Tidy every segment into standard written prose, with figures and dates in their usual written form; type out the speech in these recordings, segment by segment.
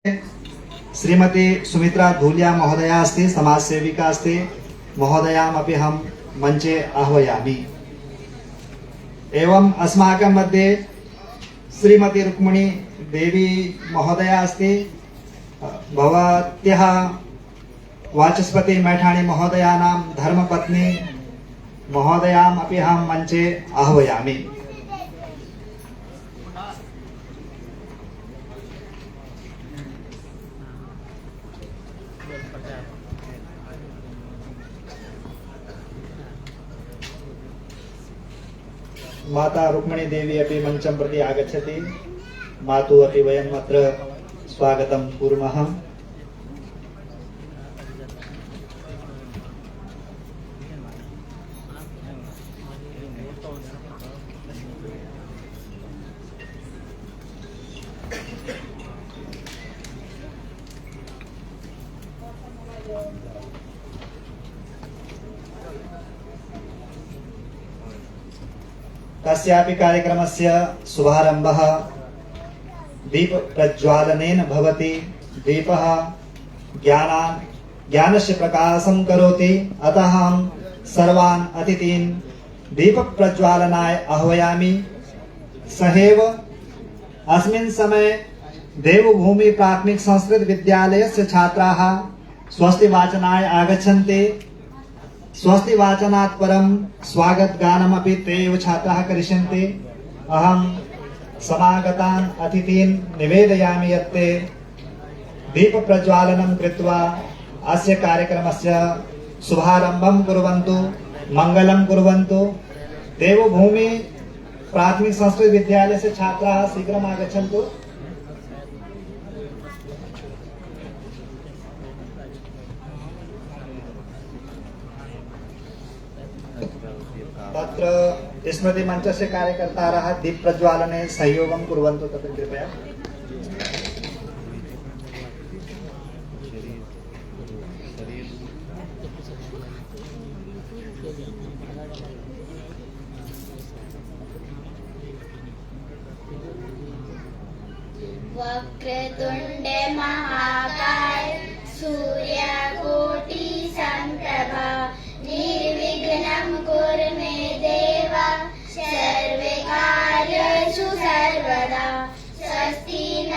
श्रीमती सुमित्रा धूलिया महोदया अस्ति, समाजसेविका अस्ति। महोदयामपि अहं मञ्चे आह्वयामि। एवं अस्माकं मध्ये श्रीमती रुक्मिणी देवी महोदया अस्ति। भवत्याः वाचस्पति मैठाणी महोदयानां धर्मपत्नी महोदयामपि अहं मञ्चे आह्वयामि। माता रुक्मिणी देवी अपि मञ्चं प्रति आगच्छति। मातु अपि वयम् अत्र स्वागतं कुर्मः। कस्यापि कार्यक्रमस्य शुभारम्भः दीप प्रज्वालनेन भवति। दीपः ज्ञानस्य प्रकाशं करोति। अतः अहं सर्वान् अतिथीन् दीप प्रज्वालनाय आह्वयामि। सहैव अस्मिन् समये देवभूमि प्राथमिक संस्कृत विद्यालयस्य छात्राः स्वस्ति वाचनाय आगच्छन्ति। स्वस्ति वाचनात् परं स्वागत गानमपि ते एव छात्राः करिष्यन्ति। अहं समागतान् अतिथीन् निवेदयामि यत् ते दीप प्रज्वालनं कृत्वा अस्य कार्यक्रमस्य शुभारम्भं कुर्वन्तु, मङ्गलं कुर्वन्तु। देवभूमि प्राथमिक संस्कृत विद्यालयस्य छात्राः शीघ्रम् आगच्छन्तु। तत्र स्मृति मंचस्य कार्यकर्तारः दीप प्रज्वालने सहयोगं कुर्वन्तु तत्र कृपया। वक्रतुंड महाकाय सूर्यकोटि समप्रभा निर्विघ्नं कुरु मे देव सर्वे कार्येषु सर्वदा। स्वस्ति न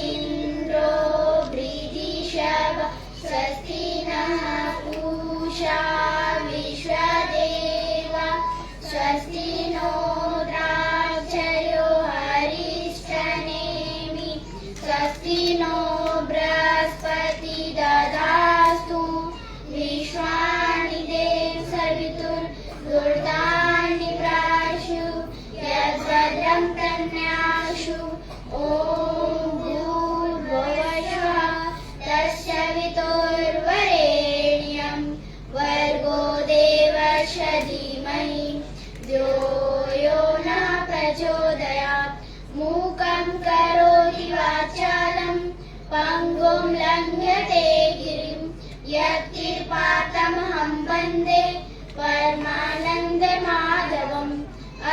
इन्द्रो वृद्धश्रवा स्वस्ति नः पूषा विश्वदेवा स्वस्ति नो द्राक्षयो हरिष्ठनेमि स्वस्ति नो बृहस्पति ददास्तु विश्वानि देव सवितुर्वरेण्यं प्राशु यद्भद्रं तन्याशु। ॐ भूर्भुवः तस्य वितुर्वरेण्यं भर्गो देवस्य धीमहि धियो यो न प्रचोदयात्। मूकं करोति वाचालं पङ्गुं लङ्घयते गिरिं यत्कृपातमहं वन्दे परमानन्दमाधवम्।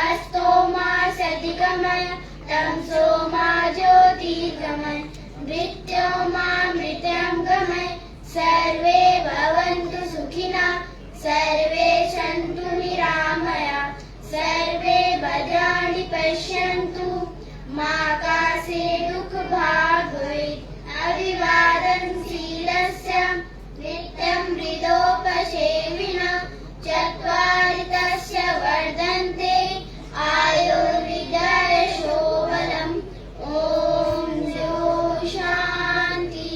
अस्तोमा सतिगमय तमसो मा ज्योतिर्गमय मृत्योर्मामृतं गमय। सर्वे भवन्तु सुखिनः सर्वे सन्तु निरामयाः सर्वे भद्राणि पश्यन्तु मा कश्चित् दुःखभाग् भवेत्। अभिवादन शीलस्य नित्यं हृदोपसेविनः चत्वारि तस्य वर्धन्ते आयुर्विद्यायशोबलम्। ॐ द्यौ शान्ति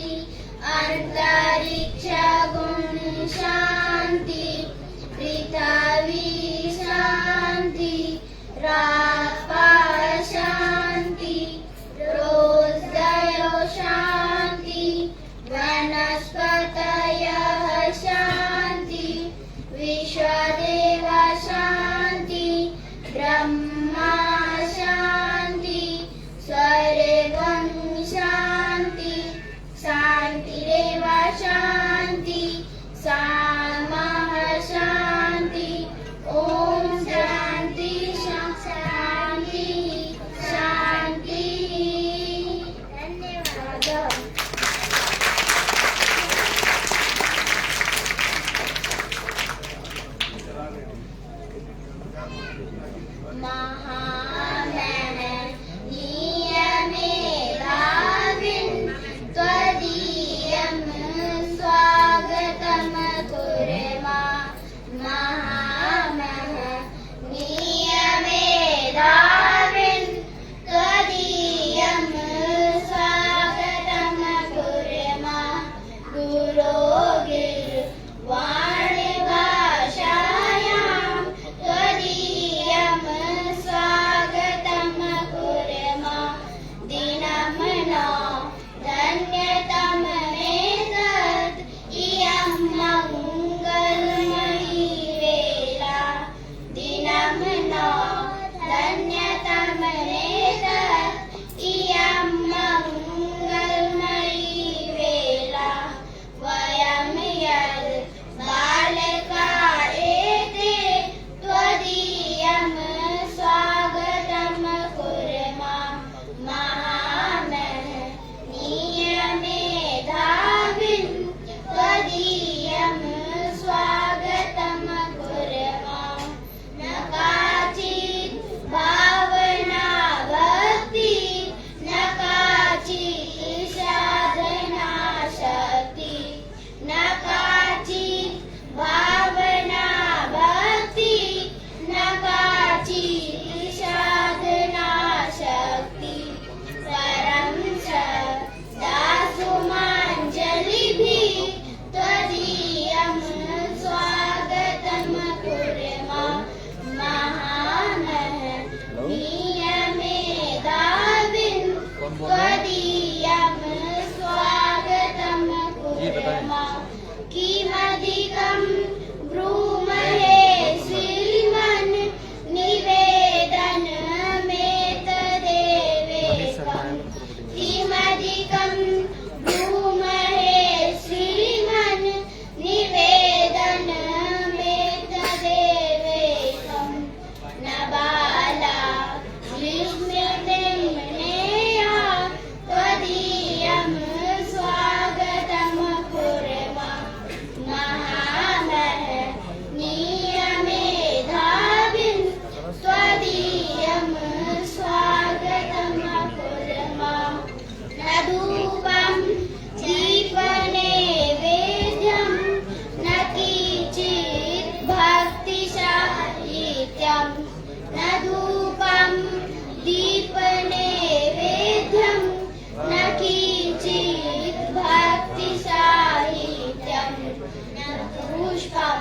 अन्तरिक्षगुण शान्ति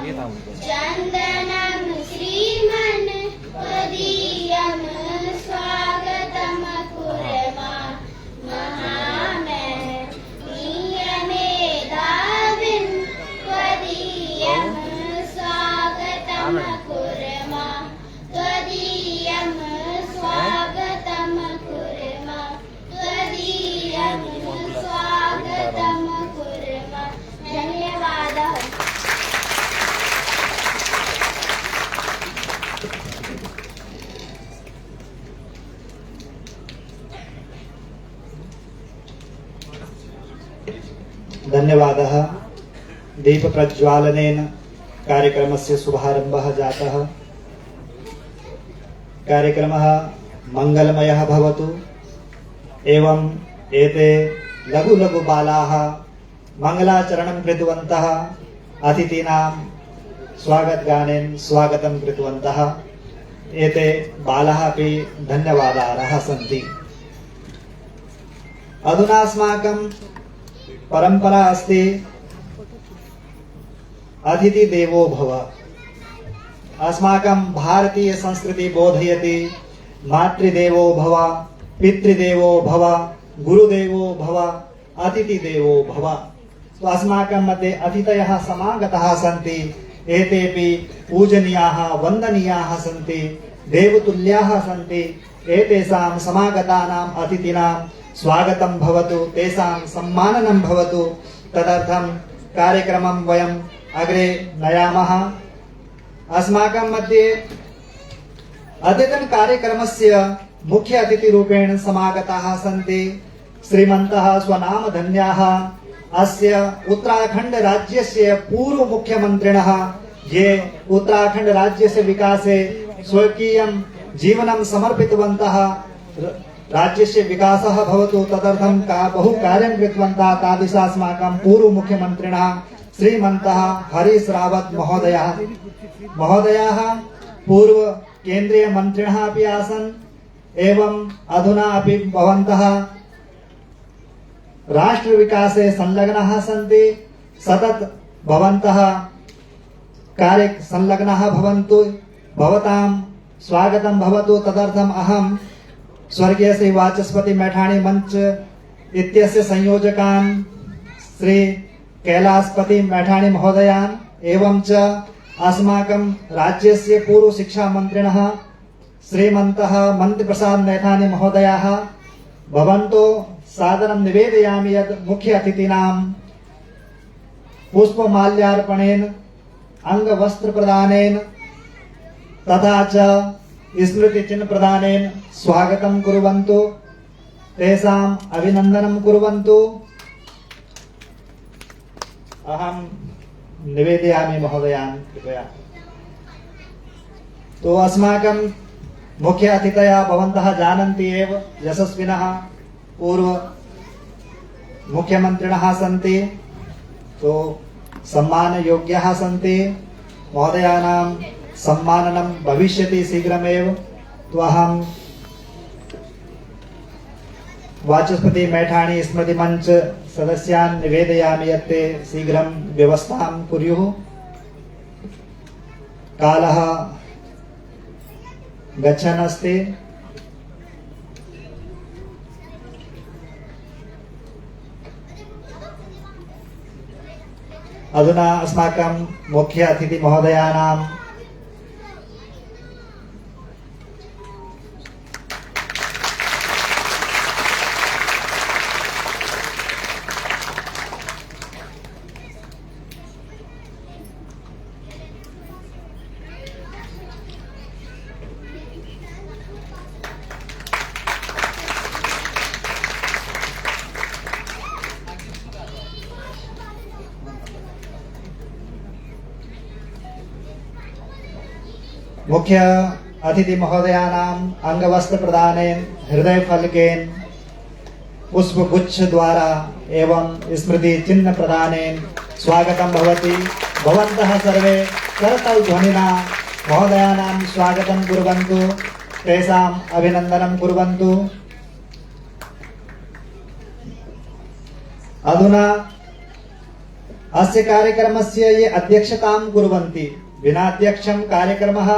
चन्दनं श्रीमन् त्वदीयं स्वागतं कुर्मा महामहिमेधाविन् त्वदीयं स्वागतं कुर्मा त्वदीयं स्वागतं कुर्मा त्वदीयं स्वागतं कुर्मा। धन्यवादः। धन्यवादः। दीपप्रज्वालनेन कार्यक्रमस्य शुभारम्भः जातः। कार्यक्रमः मङ्गलमयः भवतु। एवं एते लघु लघु बालाः मङ्गलाचरणं कृतवन्तः, अतिथीनां स्वागतगानेन स्वागतं कृतवन्तः। एते बालाः अपि धन्यवादार्हः सन्ति। अधुना अस्माकं परंपरा अस्ति अतिथि देवो भव। अस्माकं भारतीय संस्कृति बोधयति मातृदेवो भव, पितृदेवो भव, गुरुदेवो भव, अतिथि देवो भव। तो अस्माकं मध्ये अतिथयः समागताः सन्ति। एतेपि पूजनीयाः वन्दनीयाः सन्ति, देवतुल्याः सन्ति। एतेषां समागतानाम् अतिथिनां स्वागतं भवतु, तेषां सम्माननं भवतु। तदर्थं कार्यक्रमं वयम् अग्रे नयामः। अस्माकं मध्ये अद्यतन कार्यक्रमस्य मुख्य अतिथिरूपेण समागताः सन्ति श्रीमन्तः स्वनामधन्याः अस्य उत्तराखण्ड राज्यस्य पूर्व मुख्यमन्त्रिणः, ये उत्तराखण्ड राज्यस्य विकासे स्वकीयं जीवनं समर्पितवन्तः। राज्यस्य विकासः भवतु तदर्थं बहु कार्यं कृतवन्तः। तादृशः अस्माकं पूर्व मुख्यमन्त्रिणः श्रीमन्तः हरीश रावत महोदयाः पूर्व केन्द्रीय मन्त्रिणः अपि आसन्। एवं अधुना अपि भवन्तः राष्ट्र विकासे संलग्नाः सन्ति। सतत भवन्तः कार्य संलग्नाः भवन्तु। भवतां स्वागतं भवतु। तदर्थम् अहं स्वर्गीय श्री वाचस्पति मैठाणी मंच इत्यस्य संयोजकान् श्री कैलासपति मैठाणी महोदयान् एवं च अस्माकं राज्यस्य पूर्व शिक्षा मंत्रिणः श्रीमन्तः मंत्रिप्रसाद मैठाणी महोदयाः भवन्तो सादरं निवेदयामि यत् मुख्य अतिथीनां पुष्पमाल्यार्पणेन अंगवस्त्र प्रदानेन तथा च स्मृति चिन्ह प्रदानेन स्वागतं कुर्वन्तु, तेषाम् अभिनन्दनं कुर्वन्तु। अहं निवेदयामि महोदयान् कृपया। तो अस्माकं मुख्य अतिथयः भवन्तः जानन्ति एव, यशस्विनः पूर्व मुख्यमन्त्रिणः सन्ति। तो सम्मानयोग्याः सन्ति। महोदयानां सम्माननं भविष्यति शीघ्रमेव। तो अहं वाचस्पति मैठाणी स्मृति मंच सदस्यान् निवेदयामि यत् ते शीघ्रं व्यवस्थां कुर्युः। कालः गच्छन् अस्ति। अधुना अस्माकं मुख्य अतिथि महोदयानां मुख्य अतिथि महोदयानाम् अंगवस्त्र प्रदानेन, हृदय फलकेन, पुष्पगुच्छ द्वारा एवं स्मृति चिन्ह प्रदानेन स्वागतं भवति। भवन्तः सर्वे करताल ध्वनिना महोदयानां स्वागतं कुर्वन्तु, तेषाम् अभिनन्दनं कुर्वन्तु। अधुना अस्य कार्यक्रमस्य ये अध्यक्षतां कुर्वन्ति। विना अध्यक्षं कार्यक्रमः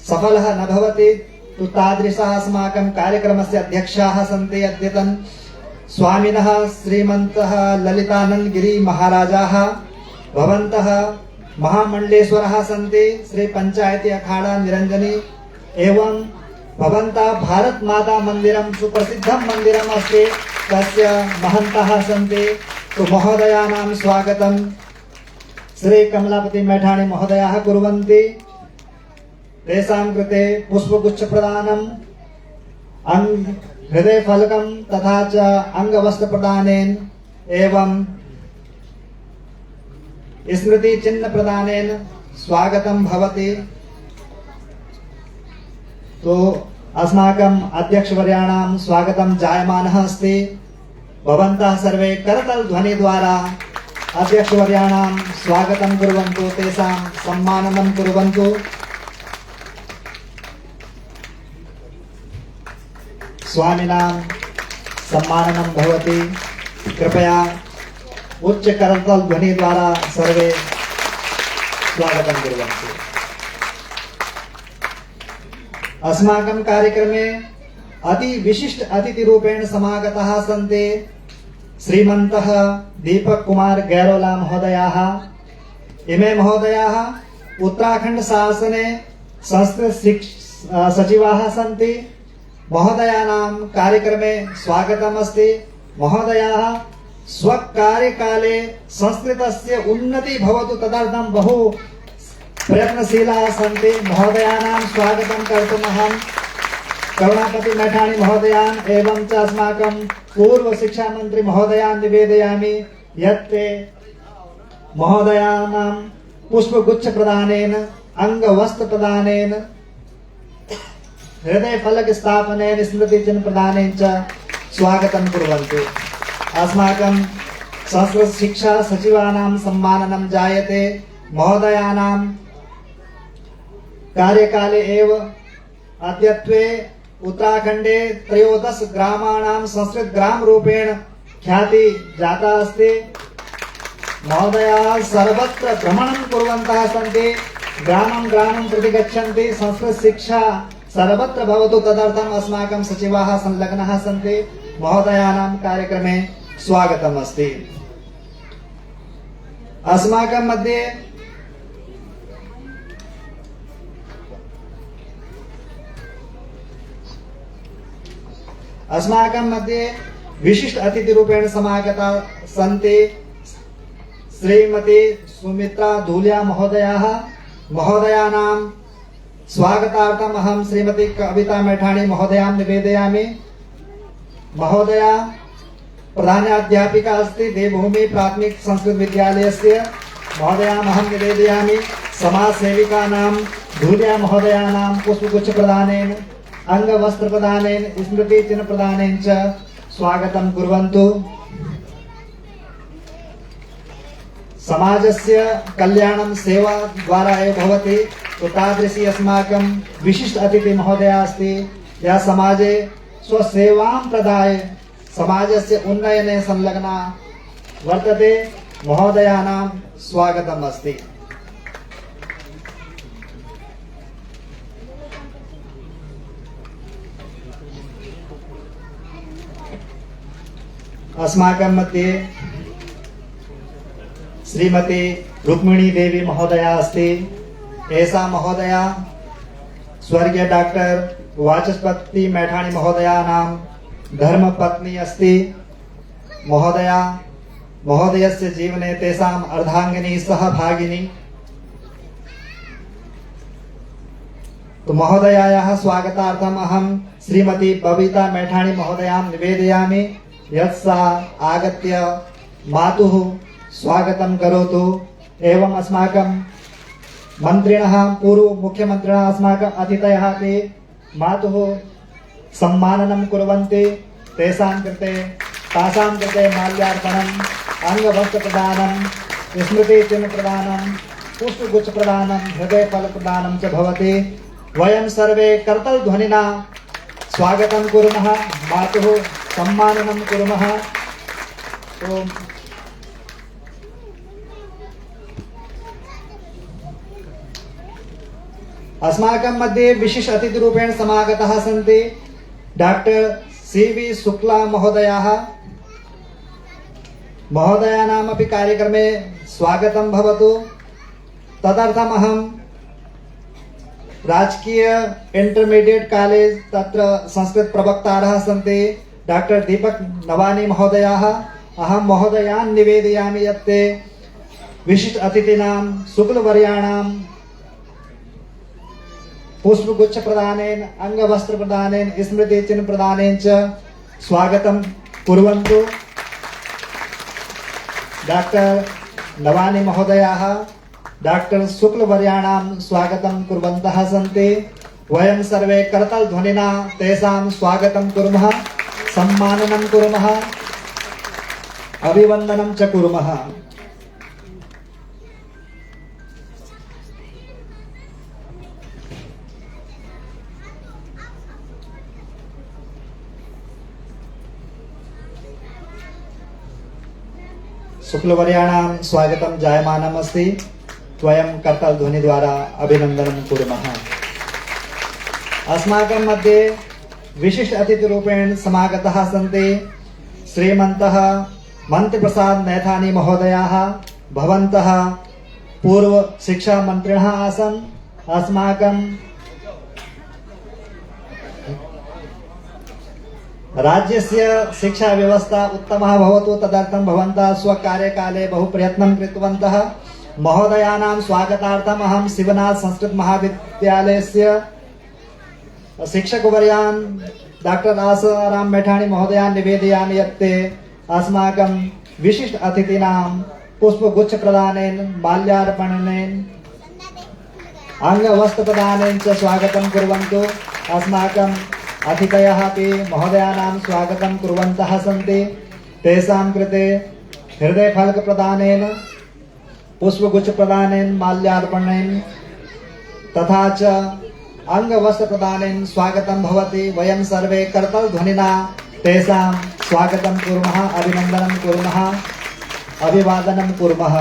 सफलः न भवति। तु तादृशाः अस्माकं कार्यक्रमस्य अध्यक्षाः सन्ति अद्यतन स्वामिनः श्रीमन्तः ललितानंद गिरी महाराजाः। भवन्तः महामण्डलेश्वरः सन्ति श्री पंचायती अखाड़ा निरंजनी। एवं भवन्तः भारत माता मंदिरं सुप्रसिद्धं मंदिरम् अस्ति, तस्य महन्तः सन्ति। तो महोदयानां स्वागतं श्री कमलापति मैठाणी महोदयाः कुर्वन्ति। तेषां कृते पुष्पगुच्छ प्रदानम्, हृदय फलकं तथा च अंगवस्त्र प्रदानेन एवं स्मृति चिन्ह प्रदानेन स्वागतं भवति। तो अस्माकम् अध्यक्षवर्याणां स्वागतं जायमानः अस्ति। भवन्तः सर्वे करतल ध्वनि द्वारा अध्यक्षवर्याणां स्वागतं कुर्वन्तु, तेषां सम्माननं कुर्वन्तु। स्वामिनां सम्माननं भवति। कृपया उच्च करतल ध्वनि द्वारा सर्वे स्वागतं कुर्वन्तु। अस्माकं कार्यक्रमे अति विशिष्ट अतिथि रूपेण समागताः सन्ति श्रीमन्तः दीपक कुमार गैरोला महोदयाः। इमे महोदयाः उत्तराखण्ड शासने संस्कृत सचिवाः सन्ति। महोदयानां कार्यक्रमे स्वागतमस्ति। महोदयाः स्वकार्यकाले संस्कृतस्य उन्नति भवतु तदर्थं बहु प्रयत्नशीलाः सन्ति। महोदयानां स्वागतं कर्तुम् अहं करुणापति मैठाणी महोदयान् एवं च अस्माकं पूर्व शिक्षा मंत्री महोदयान् निवेदयामि यत् ते महोदयानां पुष्पगुच्छ प्रदानेन, अंगवस्त्र प्रदानेन, हृदय फलक स्थापनेन, स्मृति चिन्ह प्रदानेन च स्वागतं कुर्वन्तु। अस्माकं संस्कृत शिक्षा सचिवानां सम्माननं जायते। महोदयानां कार्यकाले एव अद्यत्वे उत्तराखण्डे 13 ग्रामाणां संस्कृत ग्राम रूपेण ख्याति जाता अस्ति। महोदयाः सर्वत्र भ्रमणं कुर्वन्तः सन्ति, ग्रामं ग्रामं प्रति गच्छन्ति। संस्कृत शिक्षा सर्वत्र भवतु तदर्थम् अस्माकं सचिवाः संलग्नाः सन्ति। महोदयानां कार्यक्रमे स्वागतम् अस्ति। अस्माकं मध्ये विशिष्ट अतिथि रूपेण समागता सन्ति श्रीमती सुमित्रा धूलिया महोदयाः। महोदयानां स्वागतार्थम् अहं श्रीमती कविता मैठाणी महोदयां निवेदयामि। महोदया प्रधानाध्यापिका अस्ति देवभूमि प्राथमिक संस्कृत विद्यालयस्य। महोदयाम् अहं निवेदयामि समाजसेविकानां धूलिया महोदयानां पुष्पगुच्छ प्रदानेन, अंगवस्त्र प्रदानेन, स्मृति चिन्ह प्रदानेन च स्वागतं कुर्वन्तु। समाजस्य कल्याणं सेवा द्वारा एव भवति। तो तादृशी अस्माकं विशिष्ट अतिथि महोदया अस्ति, या समाजे स्वसेवां प्रदाय समाजस्य उन्नयने संलग्ना वर्तते। महोदयानां स्वागतम् अस्ति। अस्माकं मध्ये श्रीमती रुक्मिणी देवी महोदया अस्ति। एषा महोदया स्वर्गीय डॉक्टर वाचस्पति मैठाणी महोदयानां धर्मपत्नी अस्ति। महोदयस्य जीवने तेषाम् अर्धांगिनी सहभागिनी। तो महोदयायाः स्वागतार्थम् अहं श्रीमती बबीता मैठाणी महोदयां निवेदयामि यत् सा आगत्य मातुः स्वागतं करोतु। एवं अस्माकं मंत्रिणः पूर्व मुख्यमन्त्रिणः अस्माकं अतिथयः ते मातुः सम्माननं कुर्वन्ति। तासां कृते माल्यार्पणम्, अंगवस्त्र प्रदानं, स्मृति चिन्ह प्रदानं, पुष्पगुच्छ प्रदानं, हृदय फल प्रदानं च भवति। वयं सर्वे करतल ध्वनिना स्वागतं कुर्मः, मातुः सम्माननं कुर्मः। तो अस्माकं मध्ये विशेष अतिथिरूपेण समागताः सन्ति डॉक्टर CV शुक्ला महोदयाः। महोदयानामपि कार्यक्रमे स्वागतं भवतु। तदर्थम् अहं राजकीय इंटरमीडिएट कॉलेज तत्र संस्कृत प्रवक्तारः सन्ति डॉक्टर दीपक नवानी महोदयाः। अहं महोदयान् निवेदयामि यत् ते विशिष्ट अतिथीनां शुक्लवर्याणां पुष्पगुच्छ प्रदानेन अंगवस्त्र प्रदानेन स्मृति चिन्ह प्रदानेन च स्वागतं कुर्वन्तु। डॉक्टर नवानी महोदयाः डॉक्टर शुक्लवर्याणां स्वागतं कुर्वन्तः सन्ति। वयं सर्वे करतालध्वनिना तेषां स्वागतं कुर्मः, सम्माननं कुर्मः, अभिवन्दनं च कुर्मः। शुक्लवर्याणां स्वागतं जायमानमस्ति। वयं करतालध्वनि द्वारा अभिनन्दनं कुर्मः। अस्माकं मध्ये विशिष्ट अतिथिरूपेण समागताः सन्ति श्रीमन्तः मंत्रिप्रसाद नैथानी महोदयाः। भवन्तः पूर्व शिक्षा मंत्रिणः आसन्। अस्माकं राज्यस्य शिक्षा व्यवस्था उत्तमः भवतु तदर्थं भवन्तः स्वकार्यकाले बहु प्रयत्नं कृतवन्तः। महोदयानां स्वागतार्थम् अहं शिवनाथ संस्कृत महाविद्यालयस्य शिक्षकवर्यान् डॉक्टर आसाराम मेठाणी महोदयान् निवेदयामि यत् ते अस्माकं विशिष्ट अतिथीनां पुष्पगुच्छ प्रदानेन माल्यार्पणेन अंगवस्त्र प्रदानेन च स्वागतं कुर्वन्तु। अस्माकं अतिथयः अपि महोदयानां स्वागतं कुर्वन्तः सन्ति। तेषां कृते हृदयफलक प्रदानेन पुष्पगुच्छ प्रदानेन माल्यार्पणेन तथा च अंगवस्त्र प्रदानेन स्वागतं भवति। वयं सर्वे करतालध्वनिना तेषां स्वागतं कुर्मः, अभिनन्दनं कुर्मः, अभिवादनं कुर्मः।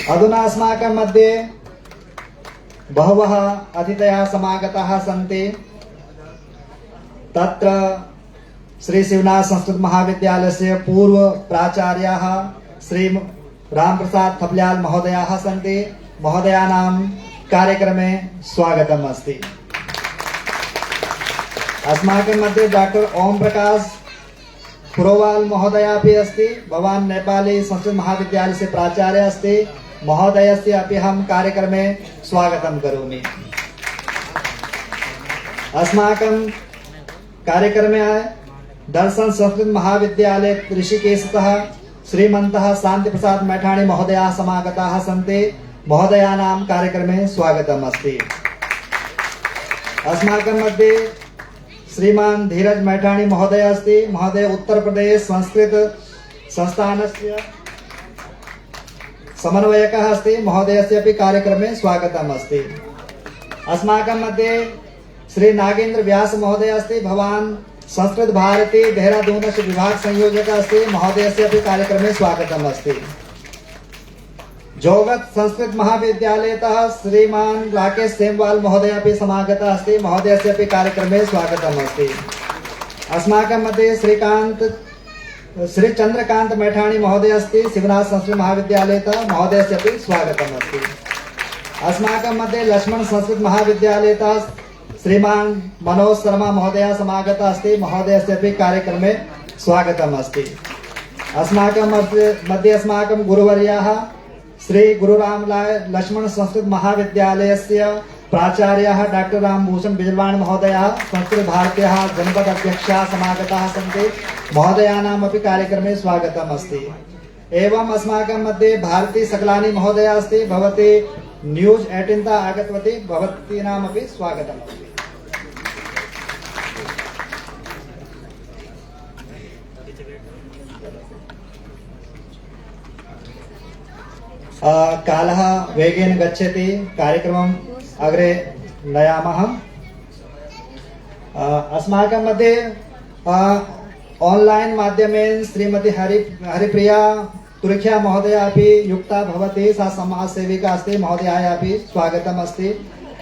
अधुना अस्माकं मध्ये बहवः अतिथयः समागताः सन्ति। तत्र श्री शिवनाथ संस्कृत महाविद्यालयस्य पूर्व प्राचार्याः श्री रामप्रसाद थपलियाल महोदयाः सन्ति। महोदयानां कार्यक्रमे स्वागतम् अस्ति। अस्माकं मध्ये डॉक्टर ओम प्रकाश पुरोवाल महोदया अपि अस्ति। भवान् नेपाली संस्कृत महाविद्यालयस्य प्राचार्य अस्ति। महोदयस्य अपि अहं कार्यक्रमे स्वागतं करोमि। अस्माकं कार्यक्रमे दर्शन संस्कृत महाविद्यालय ऋषिकेशतः श्रीमन्तः शांति प्रसाद मैठाणी महोदयाः समागताः सन्ति। महोदयानां कार्यक्रमे स्वागतम् अस्ति। अस्माकं मध्ये श्रीमान धीरज मैठाणी महोदय अस्ति। महोदय उत्तर प्रदेश संस्कृत संस्थानस्य समन्वयकः अस्ति। महोदयस्य अपि कार्यक्रमे स्वागतम् अस्ति। अस्माकं मध्ये श्री नागेंद्र व्यास महोदय अस्ति। भवान् संस्कृत भारती देहरादूनस्य विभाग संयोजकः अस्ति। महोदयस्य अपि कार्यक्रमे स्वागतम् अस्ति। जौगत संस्कृत महाविद्यालयतः श्रीमान राकेश सेमवाल महोदय अपि समागतः अस्ति। महोदयस्य अपि कार्यक्रमे स्वागतम् अस्ति। अस्माकं मध्ये श्री चंद्रकांत मैठाणी महोदय अस्ति। शिवनाथ संस्कृत महाविद्यालयतः महोदयस्य अपि स्वागतम् अस्ति। अस्माकं मध्ये लक्ष्मण संस्कृत महाविद्यालयतः श्रीमान मनोज शर्मा महोदय समागतः अस्ति। महोदयस्य अपि कार्यक्रमे स्वागतम् अस्ति। अस्माकं मध्ये अस्माकं गुरुवर्याः श्री गुरुरामलाल लक्ष्मण संस्कृत महाविद्यालयस्य प्राचार्याः डॉक्टर रामभूषण बिजलवाण महोदयाः संस्कृत भारत्याः जनपद अध्यक्षाः समागताः सन्ति। महोदयानाम् अपि कार्यक्रमे स्वागतम् अस्ति। एवं अस्माकं मध्ये भारती सकलानी महोदया अस्ति। भवती न्यूज 18 तः आगतवती। भवतीनामपि स्वागतम् अस्ति। कालः वेगेन गच्छति। कार्यक्रमम् अग्रे नयामः। अस्माकं मध्ये ऑनलाइन माध्यमेन श्रीमती हरिप्रिया तुर्ख्या महोदया अपि युक्ता भवति, सा समाजसेविका अस्ति, महोदयाय अपि स्वागतम् अस्ति।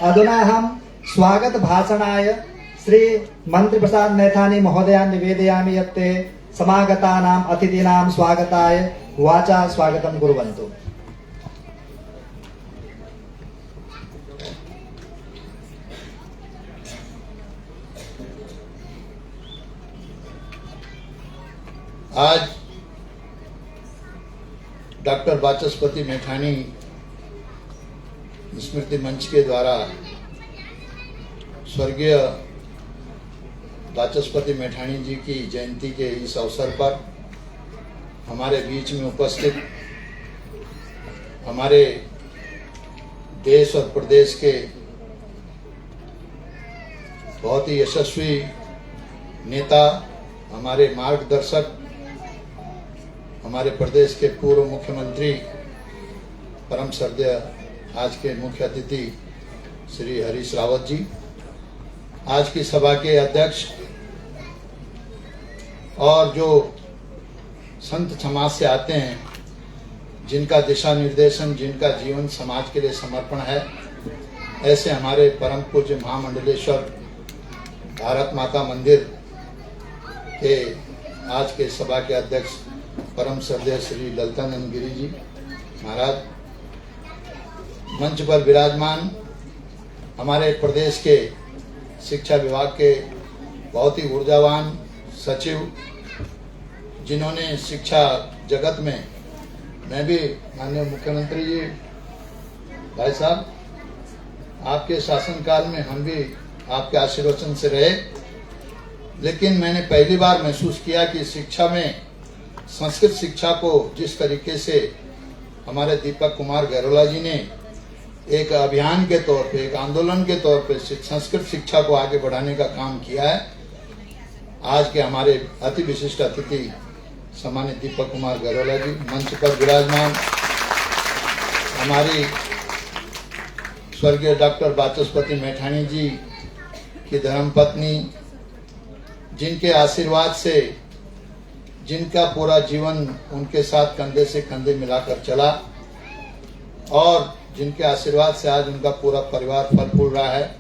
अधुना अहं स्वागत भाषणाय श्री मंत्री प्रसाद मैथानी महोदयान् निवेदयामि यत् ते समागतानाम् अतिथीनां स्वागताय वाचा स्वागतं कुर्वन्तु। आज डॉक्टर वाचस्पति मैठानी स्मृति मंच के द्वारा स्वर्गीय वाचस्पति मैठानी जी की जयंती के इस अवसर पर हमारे बीच में उपस्थित हमारे देश और प्रदेश के बहुत ही यशस्वी नेता, हमारे मार्गदर्शक, हमारे प्रदेश के पूर्व मुख्यमंत्री परम श्रद्धेय आज के मुख्य अतिथि श्री हरीश रावत जी, आज की सभा के अध्यक्ष और जो संत समाज से आते हैं, जिनका दिशा निर्देशन, जिनका जीवन समाज के लिए समर्पण है, ऐसे हमारे परम पूज्य महामंडलेश्वर भारत माता मंदिर के आज के सभा के अध्यक्ष परम श्रद्धेय श्री ललितानंद गिरी जी महाराज, मंच पर विराजमान हमारे प्रदेश के शिक्षा विभाग के बहुत ही ऊर्जावान सचिव, जिन्होंने शिक्षा जगत में, मैं भी माननीय मुख्यमंत्री जी भाई साहब, आपके शासनकाल में हम भी आपके आशीर्वचन से रहे, लेकिन मैंने पहली बार महसूस किया कि शिक्षा में संस्कृत शिक्षा को जिस तरीके से हमारे दीपक कुमार गहलोला जी ने एक अभियान के तौर पे, एक आंदोलन के तौर पे संस्कृत शिक्षा को आगे बढ़ाने का काम किया है। आज के हमारे अति विशिष्ट अतिथि सम्मानित दीपक कुमार गहलोला जी, मंच पर विराजमान हमारी स्वर्गीय डॉक्टर वाचस्पति मैठानी जी की धर्मपत्नी, जिनके आशीर्वाद से, जिनका पूरा जीवन उनके साथ कंधे से कंधे मिलाकर चला और जिनके आशीर्वाद से आज उनका पूरा परिवार फल फूल रहा है,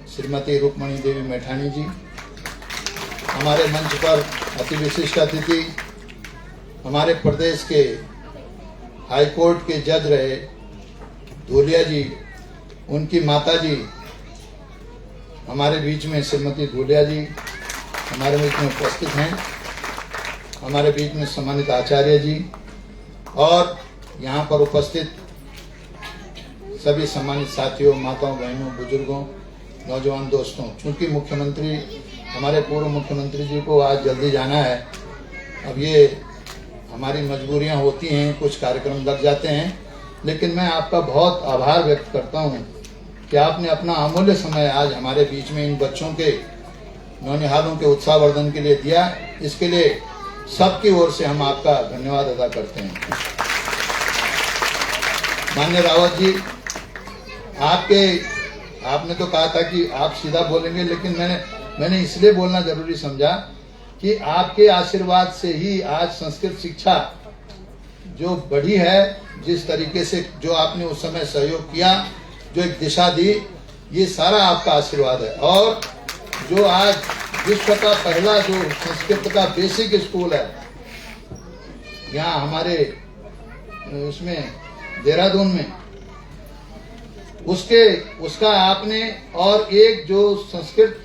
श्रीमती रुक्मणी देवी मैठानी जी। हमारे मंच पर अति विशिष्ट अतिथि हमारे प्रदेश के हाई कोर्ट के जज रहे धूलिया जी, उनकी माता जी हमारे बीच में श्रीमती धूलिया जी हमारे बीच में उपस्थित हैं। हमारे बीच में सम्मानित आचार्य जी और यहाँ पर उपस्थित सभी सम्मानित साथियों, माताओं, बहनों, बुजुर्गों, नौजवान दोस्तों। चूंकि मुख्यमंत्री, हमारे पूर्व मुख्यमंत्री जी को आज जल्दी जाना है, अब ये हमारी मजबूरियां होती हैं, कुछ कार्यक्रम लग जाते हैं, लेकिन मैं आपका बहुत आभार व्यक्त करता हूं कि आपने अपना अमूल्य समय आज हमारे बीच में इन बच्चों के, नौनिहालों के उत्साहवर्धन के लिए दिया। इसके लिए सबकी ओर से हम आपका धन्यवाद अदा करते हैं। माननीय रावत जी, आपने तो कहा था कि आप सीधा बोलेंगे, लेकिन मैंने इसलिए बोलना जरूरी समझा कि आपके आशीर्वाद से ही आज संस्कृत शिक्षा जो बढ़ी है, जिस तरीके से जो आपने उस समय सहयोग किया, जो एक दिशा दी, ये सारा आपका आशीर्वाद है। और जो आज विश्व का पहला जो संस्कृत का बेसिक स्कूल है यहाँ हमारे उसमें देहरादून में, उसका आपने, और एक जो संस्कृत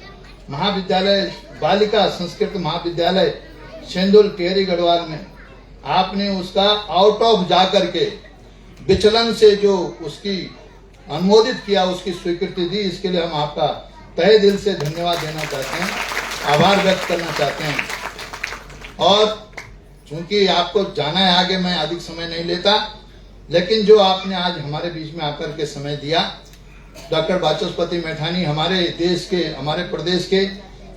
महाविद्यालय, बालिका संस्कृत महाविद्यालय सेंदुल टिहरी गढ़वाल में, आपने उसका आउट ऑफ जाकर के विचलन से जो उसकी अनुमोदित किया, उसकी स्वीकृति दी, इसके लिए हम आपका तहे दिल से धन्यवाद देना चाहते हैं, आभार व्यक्त करना चाहते हैं। और चूंकि आपको जाना है आगे, मैं अधिक समय नहीं लेता, लेकिन जो आपने आज हमारे बीच में आकर के समय दिया, डॉक्टर वाचस्पति मैठानी हमारे देश के, हमारे प्रदेश के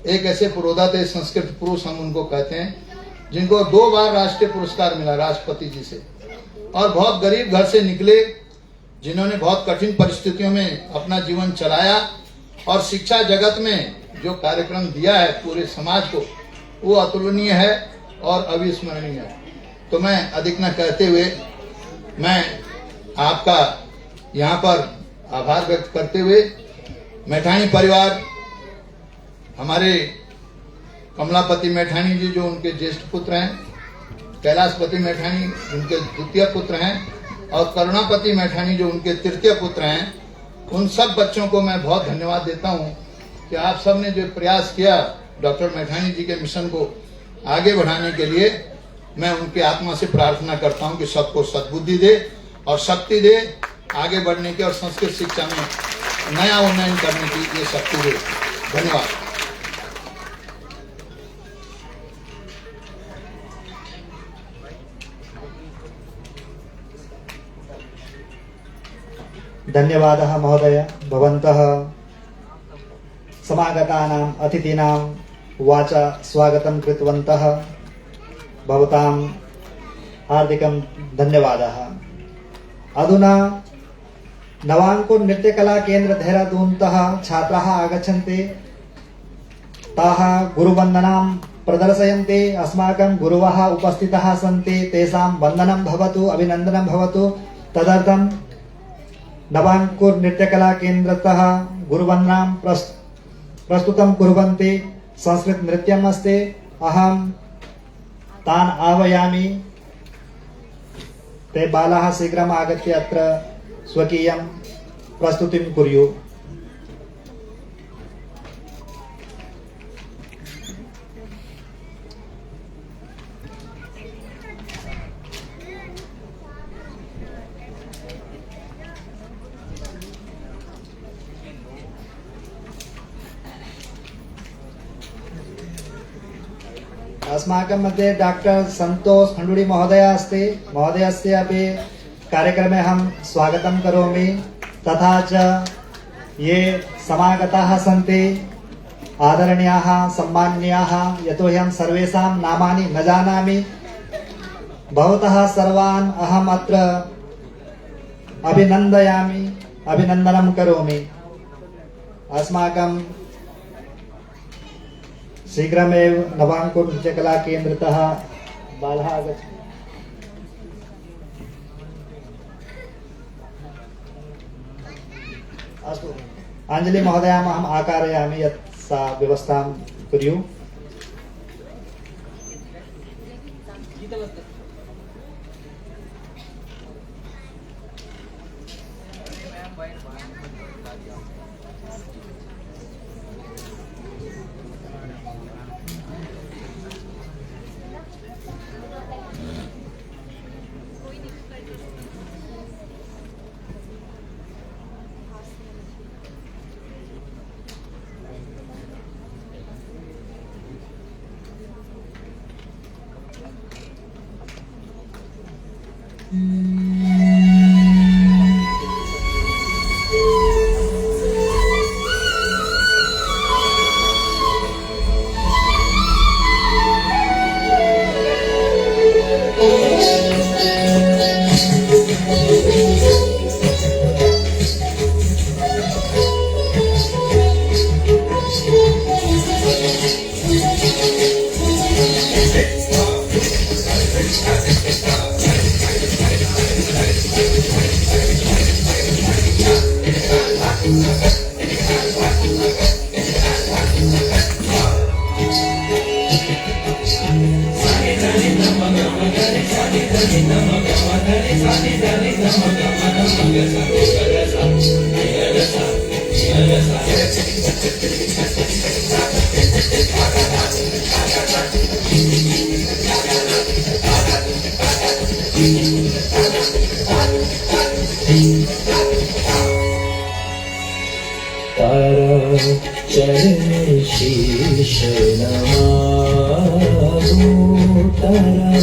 एक ऐसे पुरोधा थे, संस्कृत पुरुष हम उनको कहते हैं, जिनको 2 बार राष्ट्रीय पुरस्कार मिला राष्ट्रपति जी से, और बहुत गरीब घर से निकले, जिन्होंने बहुत कठिन परिस्थितियों में अपना जीवन चलाया और शिक्षा जगत में जो कार्यक्रम दिया है पूरे समाज को, वो अतुलनीय है और अविस्मरणीय है। तो मैं अधिक न कहते हुए मैं आपका यहाँ पर आभार व्यक्त करते हुए मैठाणी परिवार, हमारे कमलापति मैठाणी जी जो उनके ज्येष्ठ पुत्र हैं, कैलाशपति मैठाणी उनके द्वितीय पुत्र हैं और करुणापति मैठाणी जो उनके तृतीय पुत्र हैं, उन सब बच्चों को मैं बहुत धन्यवाद देता हूं कि आप सब ने जो प्रयास किया डॉक्टर मैठाणी जी के मिशन को आगे बढ़ाने के लिए। मैं उनके आत्मा से प्रार्थना करता हूं कि सबको सद्बुद्धि दे और शक्ति दे आगे बढ़ने की और संस्कृत शिक्षा में नया उन्नयन करने की ये शक्ति दे। धन्यवाद। धन्यवादः महोदय। भवन्तः समागतानाम् अतिथीनां वाचा स्वागतं कृतवन्तः, भवतां हार्दिकं धन्यवादः। अधुना नवाङ्कुर नृत्यकला केन्द्र देहरादूनतः छात्राः आगच्छन्ति, ताः गुरुवन्दनां प्रदर्शयन्ति। अस्माकं गुरुवः उपस्थिताः सन्ति, तेषां वन्दनं भवतु, अभिनन्दनं भवतु। तदर्थं नवाङ्कुर नृत्यकला केन्द्रतः गुरुवन्दनां प्रस्तुतं कुर्वन्ति। संस्कृत नृत्यम् अस्ति। अहं तान् आह्वयामि। ते बालाः शीघ्रम् आगत्य अत्र स्वकीयं प्रस्तुतिं कुर्युः। अस्माकं मध्ये डॉक्टर संतोष खण्डुडी महोदय अस्ति। महोदयस्य अपि कार्यक्रमे अहं स्वागतं करोमि। तथा च ये समागताः सन्ति आदरणीयाः सम्माननीयाः, यतोहि अहं सर्वेषां नामानि न जानामि, भवतः सर्वान् अहम् अत्र अभिनन्दयामि, अभिनन्दनं करोमि। अस्माकं शीघ्रमेव नवाङ्कुर नृत्यकला केन्द्रतः बालाः आगच्छन्ति। अस्तु, अंजलि महोदयाम् अहम् आकारयामि यत् सा व्यवस्थां कुर्युः। चरण शीश नमामि, तारा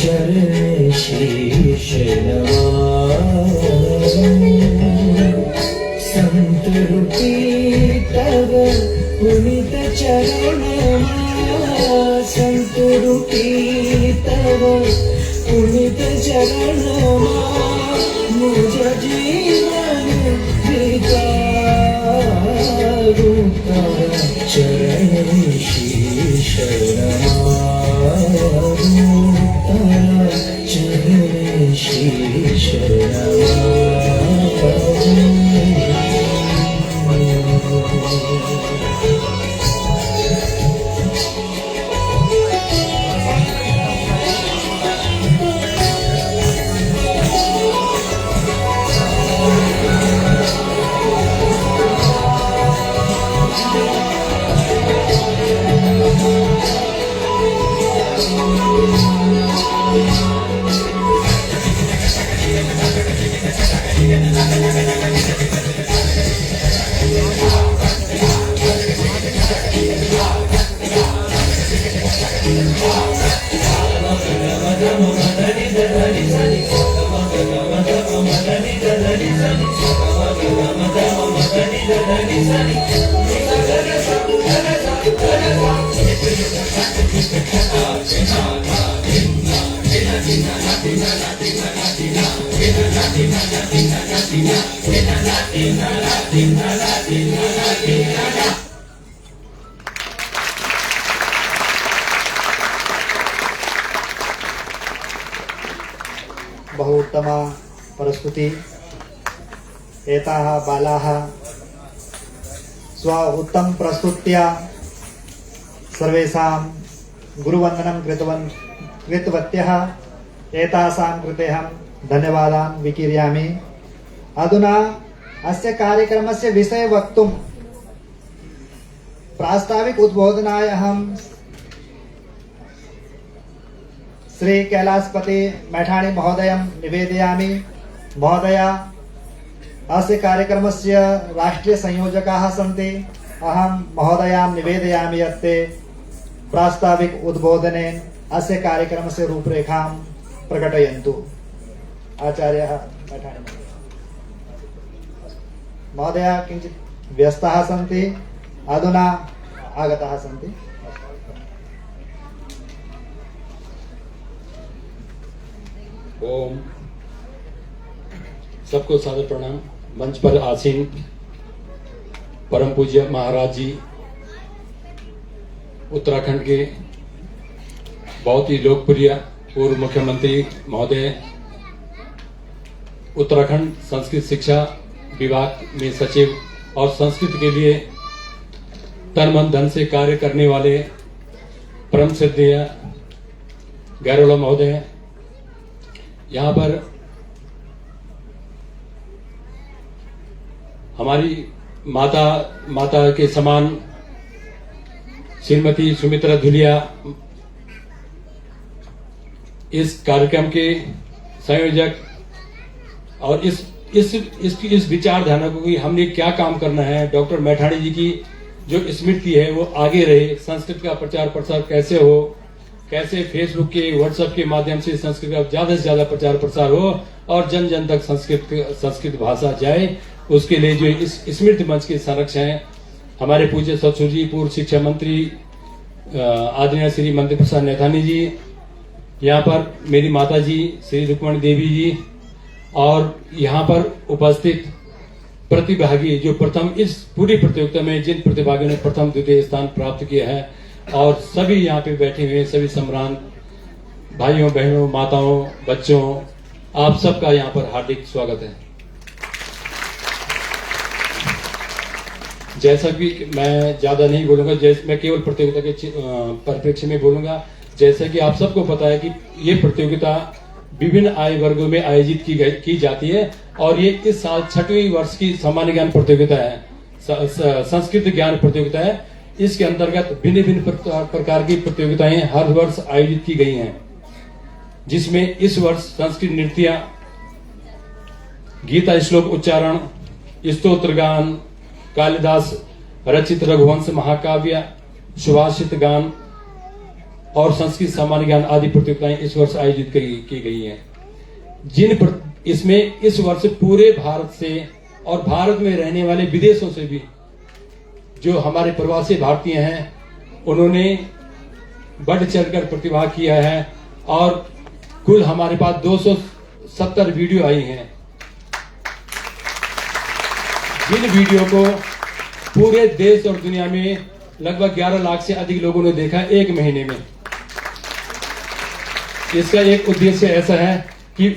चरण शीश नमामि। संत रूपी तव पुनित चरण, संत रूपी तव पुनित चरण, मुझ जीवन चरण शीश नमामि, तारा बहु उत्तमा प्रस्तुति। एताः बालाः स्व उत्तम प्रस्तुत्या सर्वेषां गुरुवन्दनं कृतवत्यः। एतासां कृते अहं धन्यवादान् विकीर्यामि। अधुना अस्य कार्यक्रमस्य विषये वक्तुं प्रास्ताविक उद्बोधनाय अहं श्री कैलाशपति मैठाणी महोदयं निवेदयामि। महोदया अस्य कार्यक्रमस्य राष्ट्रीय संयोजकाः सन्ति। अहं महोदयां निवेदयामि यत् ते प्रास्ताविक उद्बोधनेन अस्य कार्यक्रमस्य रूपरेखां प्रकटयन्तु। आचार्यः मैठाणी महोदया किञ्चित् व्यस्ताः सन्ति, अधुना आगताः सन्ति। ओम सबको सादर प्रणाम। मंच पर आसीन परम पूज्य महाराज जी, उत्तराखंड के बहुत ही लोकप्रिय पूर्व मुख्यमंत्री महोदय, उत्तराखंड संस्कृत शिक्षा विभाग में सचिव और संस्कृत के लिए तन मन धन से कार्य करने वाले परम श्रद्धेय गैरोला महोदय, यहाँ पर हमारी माता के समान श्रीमती सुमित्रा धुलिया इस कार्यक्रम के संयोजक और इस विचारधारा को कि हमने क्या काम करना है, डॉक्टर मैठाणी जी की जो स्मृति है वो आगे रहे, संस्कृत का प्रचार प्रसार कैसे हो, कैसे फेसबुक के व्हाट्सएप के माध्यम से संस्कृत का ज्यादा से ज्यादा प्रचार प्रसार हो और जन जन तक संस्कृत भाषा जाए, उसके लिए जो इस स्मृति मंच के संरक्षक हैं हमारे पूज्य ससुर जी, पूर्व शिक्षा मंत्री आदरणीय श्री मंदिर प्रसाद नैथानी जी, यहाँ पर मेरी माता जी श्री रुक्मणी देवी जी और यहाँ पर उपस्थित प्रतिभागी जो प्रथम इस पूरी प्रतियोगिता में जिन प्रतिभागियों ने प्रथम द्वितीय स्थान प्राप्त किया है और सभी यहाँ पे बैठे हुए सभी सम्रांत भाइयों बहनों माताओं बच्चों, आप सबका यहाँ पर हार्दिक स्वागत है। जैसा कि मैं ज्यादा नहीं बोलूंगा, जैसे मैं केवल प्रतियोगिता के परिप्रेक्ष्य में बोलूंगा। जैसा कि आप सबको पता है कि ये प्रतियोगिता विभिन्न आयु वर्गों में आयोजित की जाती है और ये इस साल 6वीं वर्ष की सामान्य ज्ञान प्रतियोगिता है, संस्कृत ज्ञान प्रतियोगिता है। इसके अंतर्गत भिन्न भिन्न प्रकार की प्रतियोगिताएं हर वर्ष आयोजित की गई हैं, जिसमें इस वर्ष संस्कृत नृत्य, गीता श्लोक उच्चारण, स्तोत्र गान, कालिदास रचित रघुवंश महाकाव्य, सुभाषित गान और संस्कृत सामान्य ज्ञान आदि प्रतियोगिताएं इस वर्ष आयोजित की गई हैं। इसमें इस वर्ष पूरे भारत से और भारत में रहने वाले विदेशों से भी जो हमारे प्रवासी भारतीय हैं उन्होंने बढ़ चढ़कर प्रतिभाग किया है और कुल हमारे पास 270 वीडियो आई हैं, जिन वीडियो को पूरे देश और दुनिया में लगभग 11 लाख से अधिक लोगों ने देखा एक महीने में। इसका एक उद्देश्य ऐसा है कि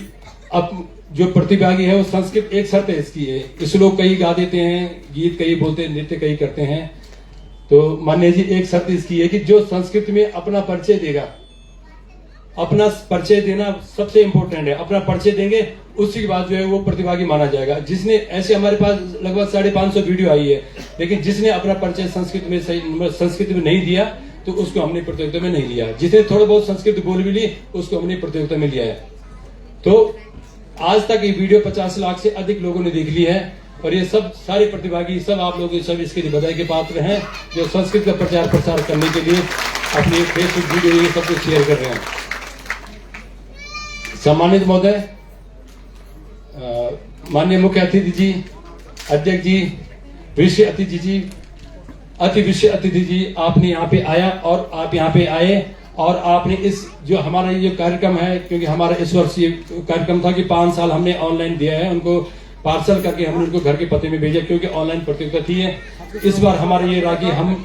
अब जो प्रतिभागी है वो संस्कृत एक शर्त है इसकी है, श्लोक कई गा देते हैं, गीत कई बोलते हैं, नृत्य कई करते हैं, तो मान्य जी एक शर्त इसकी है कि जो संस्कृत में अपना परिचय देगा, अपना परिचय देना सबसे इंपॉर्टेंट है, अपना परिचय देंगे उसके बाद जो है वो प्रतिभागी माना जाएगा। जिसने ऐसे हमारे पास लगभग 550 वीडियो आई है, लेकिन जिसने अपना परिचय संस्कृत में नहीं दिया तो उसको हमने प्रतियोगिता में नहीं लिया। जिसने थोड़ा बहुत संस्कृत बोल भी ली उसको हमने प्रतियोगिता में लिया है। तो आज तक ये वीडियो 50 लाख से अधिक लोगों ने देख ली है और ये सब सारे प्रतिभागी सब आप लोग सब इसके लिए बधाई के पात्र हैं जो संस्कृत का प्रचार प्रसार करने के लिए अपनी फेसबुक वीडियो ये सब कुछ शेयर कर रहे हैं। सम्मानित महोदय, माननीय मुख्य अतिथि जी, अध्यक्ष जी, विशेष अतिथि जी, अति विशेष अतिथि जी, आपने यहाँ पे आया और आप यहाँ पे आए और आपने इस जो हमारा ये कार्यक्रम है, क्योंकि हमारा इस वर्ष ये कार्यक्रम था कि 5 साल हमने ऑनलाइन दिया है, उनको पार्सल करके हमने उनको घर के पते में भेजा, क्योंकि ऑनलाइन प्रतियोगिता थी है। इस बार हमारा ये रहा कि हम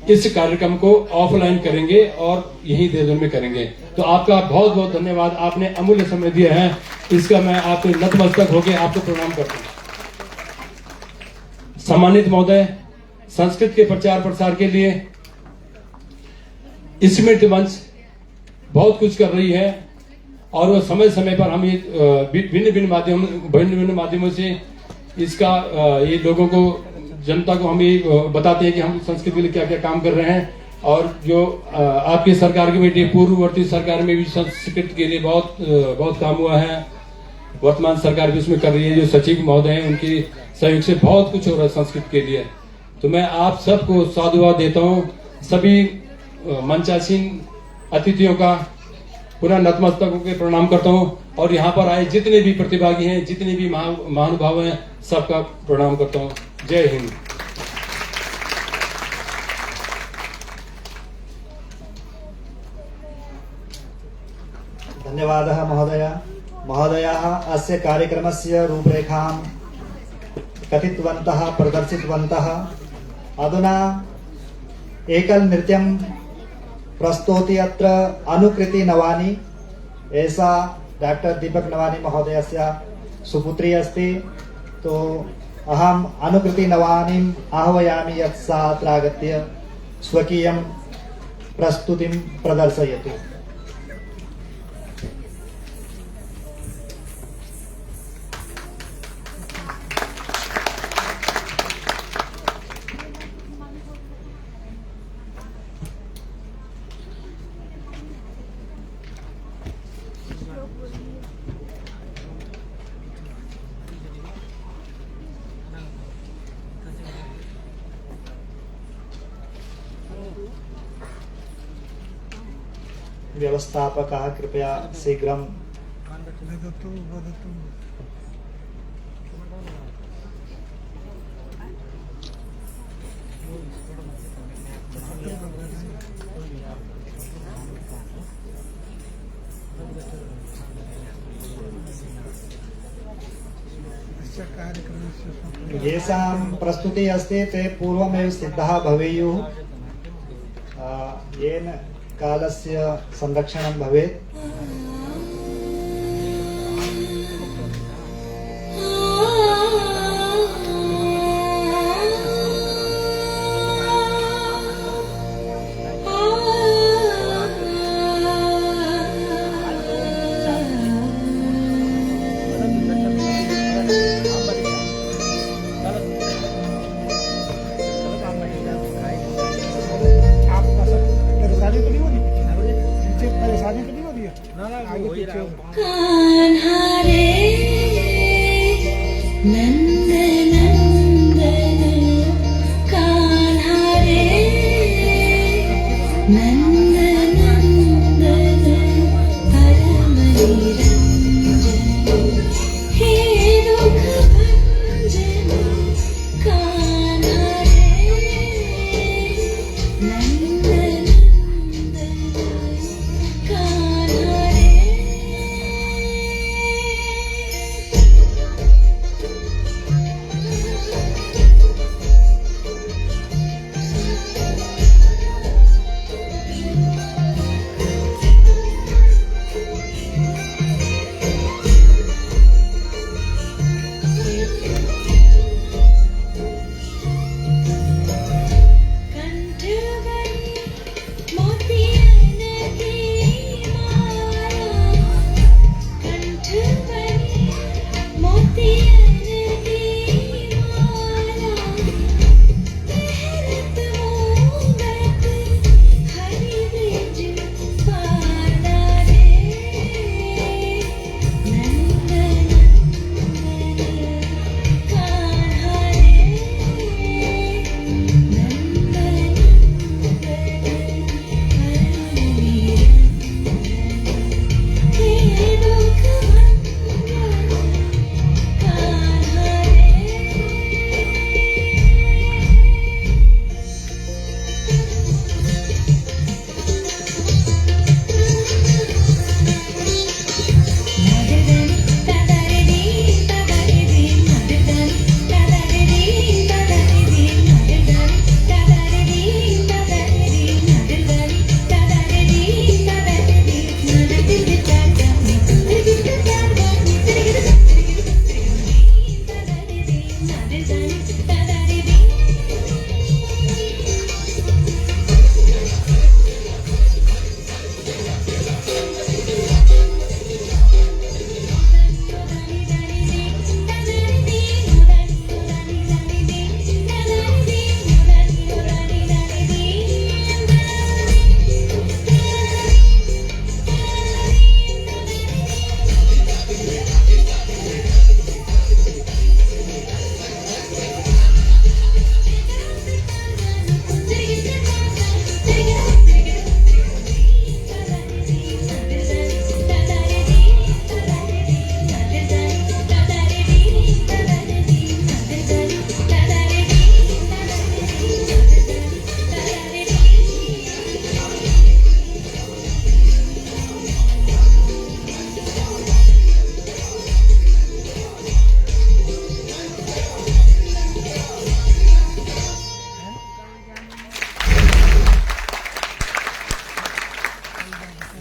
इस कार्यक्रम को ऑफलाइन करेंगे और यही देहरादून में करेंगे। तो आपका बहुत बहुत धन्यवाद, आपने अमूल्य समय दिया है, इसका मैं आपको नतमस्तक होकर आपको प्रणाम करता हूँ। सम्मानित महोदय, संस्कृत के प्रचार प्रसार के लिए स्मृति मंच बहुत कुछ कर रही है और वो समय समय पर हम ये भिन्न भिन्न माध्यमों से इसका ये लोगों को, जनता को हम ये बताते हैं कि हम संस्कृत के लिए क्या क्या काम कर रहे हैं। और जो आपकी सरकार की बेटी पूर्ववर्ती सरकार में भी संस्कृत के लिए बहुत काम हुआ है, वर्तमान सरकार भी उसमें कर रही है। जो सचिव महोदय हैं उनकी सहयोग से बहुत कुछ हो रहा है संस्कृत के लिए। तो मैं आप सबको साधुवाद देता हूँ, सभी मंचासीन अतिथियों का पुनः नतमस्तक होकर प्रणाम करता हूँ और यहाँ पर आए जितने भी प्रतिभागी हैं, जितने भी महानुभाव हैं, सबका प्रणाम करता हूँ। जय हिंद। धन्यवादः महोदयाः अस्य कार्यक्रमस्य रूपरेखां कथितवन्तः, प्रदर्शितवन्तः। अधुना एकल नृत्यं प्रस्तौति अत्र अनुकृति नवानी। ऐसा डॉक्टर दीपक नवानी महोदयस्य सुपुत्री अस्ति। तो अहम अनुकृति नवानीम् आह्वयामि यत् सा अत्र आगत्य स्वकीयं प्रस्तुतिं प्रदर्शयतु। व्यवस्थापकः कृपया शीघ्रं येषां प्रस्तुतिः अस्ति ते पूर्वमेव सिद्धाः भवेयुः, येन कालस्य संरक्षणं भवेत्।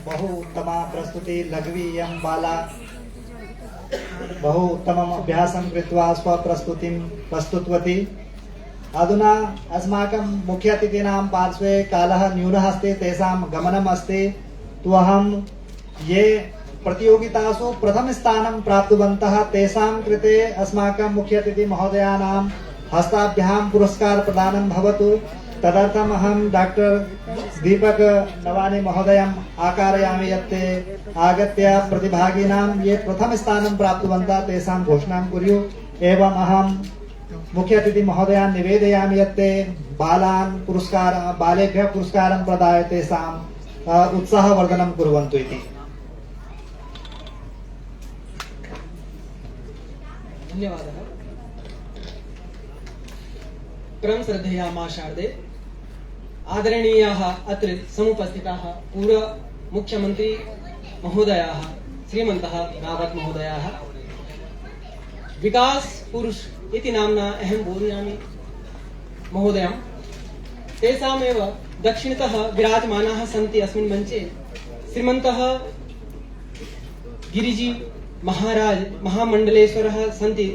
बहु उत्तमा प्रस्तुति लघ्वी यं बाला बहु उत्तमम् अभ्यासं कृत्वा स्वप्रस्तुतिं प्रस्तुतवती। अधुना अस्माकं मुख्य अतिथीनां पार्श्वे कालः न्यूनः अस्ति, तेषां गमनम् अस्ति। तो अहं ये प्रतियोगितासु प्रथम स्थानं प्राप्तवन्तः तेषां कृते अस्माकं मुख्य अतिथि महोदयानां हस्ताभ्यां पुरस्कार प्रदानं भवतु। तदर्थम् अहं डॉक्टर दीपक नवानी महोदयम् आकारयामि यत् ते आगत्य प्रतिभागिनां ये प्रथम स्थानं प्राप्तवन्तः तेषां घोषणां कुर्युः। एवम् अहं मुख्य अतिथि महोदयान् निवेदयामि यत् ते बालेभ्यः पुरस्कारं प्रदाय तेषाम् उत्साहवर्धनं कुर्वन्तु इति। धन्यवादः। परम श्रद्धेया मा शारदे, आदरणीयाः अत्र समुपस्थिताः पूर्व मुख्यमंत्री महोदयाः श्रीमन्तः रावत महोदयाः, विकास पुरुष इति नाम्ना अहं बोधयामि महोदयं, तेषामेव दक्षिणतः विराजमानाः सन्ति अस्मिन् मञ्चे श्रीमन्तः गिरिजी महाराज महामण्डलेश्वरः सन्ति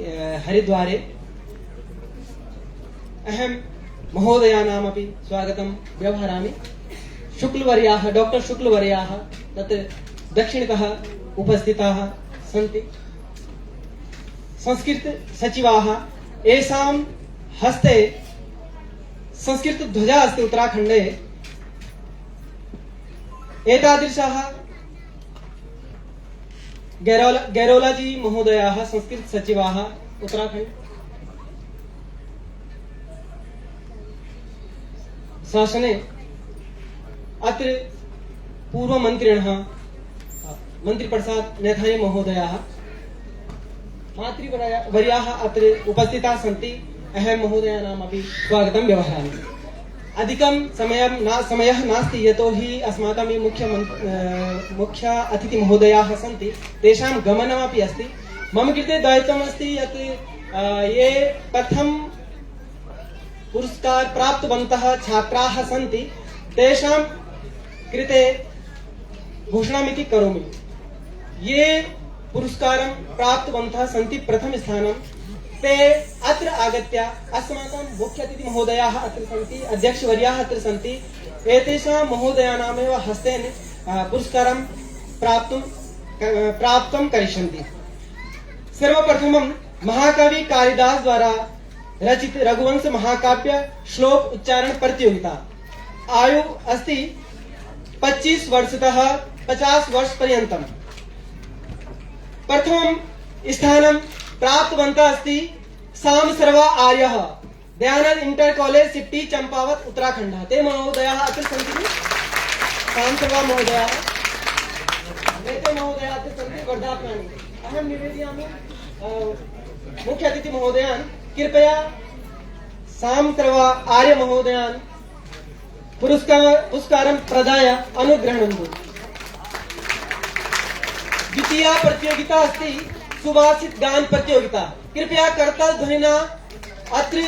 हरिद्वारे। अहं महोदयानामपि स्वागतं व्यवहरामि। शुक्लवर्याः डॉक्टर शुक्लवर्याः तत् दक्षिणतः उपस्थिताः सन्ति। संस्कृत सचिवाः, येषां हस्ते संस्कृत ध्वजा अस्ति उत्तराखण्डे। एतादृशाः गैरोला जी महोदयाः संस्कृत सचिवाः उत्तराखण्ड शासने। अत्र पूर्व मंत्रिणः मंत्रिप्रसाद नेथानी महोदयाः मातृवर्याः अत्र उपस्थिताः सन्ति। अहं महोदयानामपि स्वागतं व्यवहरामि। अधिकं समयः नास्ति, यतोहि अस्माकं ये मुख्य अतिथि महोदयाः सन्ति तेषां गमनमपि अस्ति। मम कृते दायित्वम् अस्ति यत् ये प्रथम पुरस्कार प्राप्तवन्तः छात्राः सन्ति तेषां कृते घोषणामिति करोमि। ये पुरस्कारं प्राप्तवन्तः सन्ति प्रथम स्थानं, ते अत्र आगत्य अस्माकं मुख्य अतिथि महोदयाः अत्र सन्ति, अध्यक्षवर्याः अत्र सन्ति, एतेषां महोदयानामेव हस्तेन पुरस्कारं प्राप्तं करिष्यन्ति। सर्वप्रथमं महाकवि कालिदास द्वारा रचित रघुवंश महाकाव्य श्लोक उच्चारण प्रतियोगिता। आयु अस्ति 25 वर्षतः 50 वर्ष पर्यन्तम्। प्रथमं स्थानं प्राप्तवन्तः अस्ति साम सर्वा आर्यः, दयानंद इंटर कॉलेज सिप्टी चंपावत उत्तराखंड। ते महोदयाः अत्र सन्ति। साम सर्वा महोदयाः, एते महोदयाः अत्र सन्ति वर्धापनानि। अहं निवेदयामि मुख्य अतिथि महोदयान् कृपया साम सर्वा आर्य महोदयान् पुरस्कारं प्रदाय अनुग्रह्णन्तु। द्वितीया प्रतियोगिता अस्ति सुभाषित गान प्रतियोगिता। कृपया करताल ध्वनिना अत्र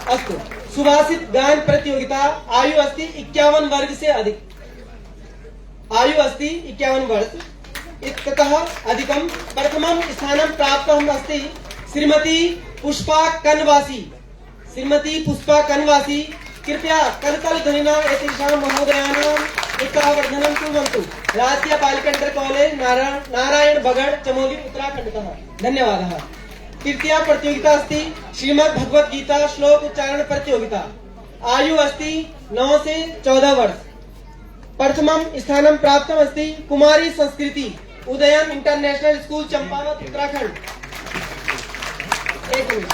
अस्तु। सुभाषित गान प्रतियोगिता। आयु अस्ति 51 वर्ष से अधिक। आयु अस्ति 51 वर्ष इत्यतः अधिकं। प्रथमं स्थानं प्राप्तम् अस्ति श्रीमती पुष्पा कनवासी। श्रीमती पुष्पा कनवासी, कृपया करताल ध्वनिना एतेषां महोदयानाम् उत्साहवर्धनं कुर्वन्तु। राजकीय बालिका इंटर कॉलेज नारायण बगड़ चमोली उत्तराखंडतः। धन्यवादः। तृतीया प्रतियोगिता अस्ति श्रीमद् भगवत गीता श्लोक उच्चारण प्रतियोगिता। आयु अस्ति 9 से 14 वर्ष। प्रथमं स्थानं प्राप्तम् अस्ति कुमारी संस्कृति, उदयन इंटरनेशनल स्कूल चंपावत उत्तराखंड। एक मिनट।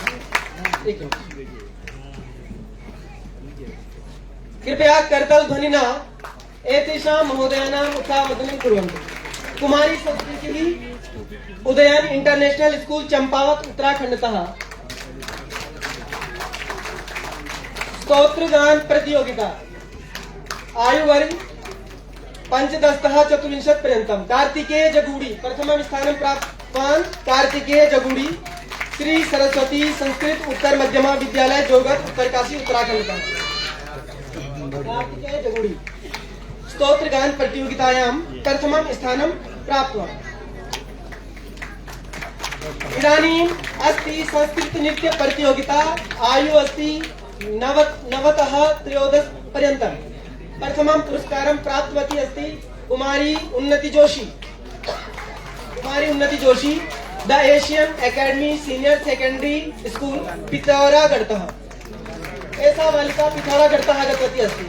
कृपया करताल ध्वनिना एतेषां महोदयानाम् उत्साहवर्धनं कुर्वन्तु। कुमारी संस्कृतिः, उदयन इंटरनेशनल स्कूल चंपावत उत्तराखंडतः। स्तोत्रगान प्रतियोगिता। आयु वर्ग 15तः 24 पर्यन्तम्। कार्तिकेय जगूड़ी, प्रथमं स्थानं प्राप्तवान् कार्तिकेय जगूड़ी, श्री सरस्वती संस्कृत उत्तर मध्यमा विद्यालय जोगत उत्तरकाशी उत्तराखंड। कार्तिकेय जगुड़ी स्तोत्रगान प्रतियोगितायां प्रथमं स्थानं प्राप्तवान्। इदानीम् अस्ति संस्कृत नृत्य प्रतियोगिता। आयु अस्ति 9तः 13 पर्यन्तं। प्रथमं पुरस्कारं प्राप्तवती अस्ति कुमारी उन्नति जोशी। कुमारी Unnati Joshi the Asian academy senior secondary school पिथौरागढ़तः। एषा बालिका पिथौरागढ़तः आगतवती अस्ति।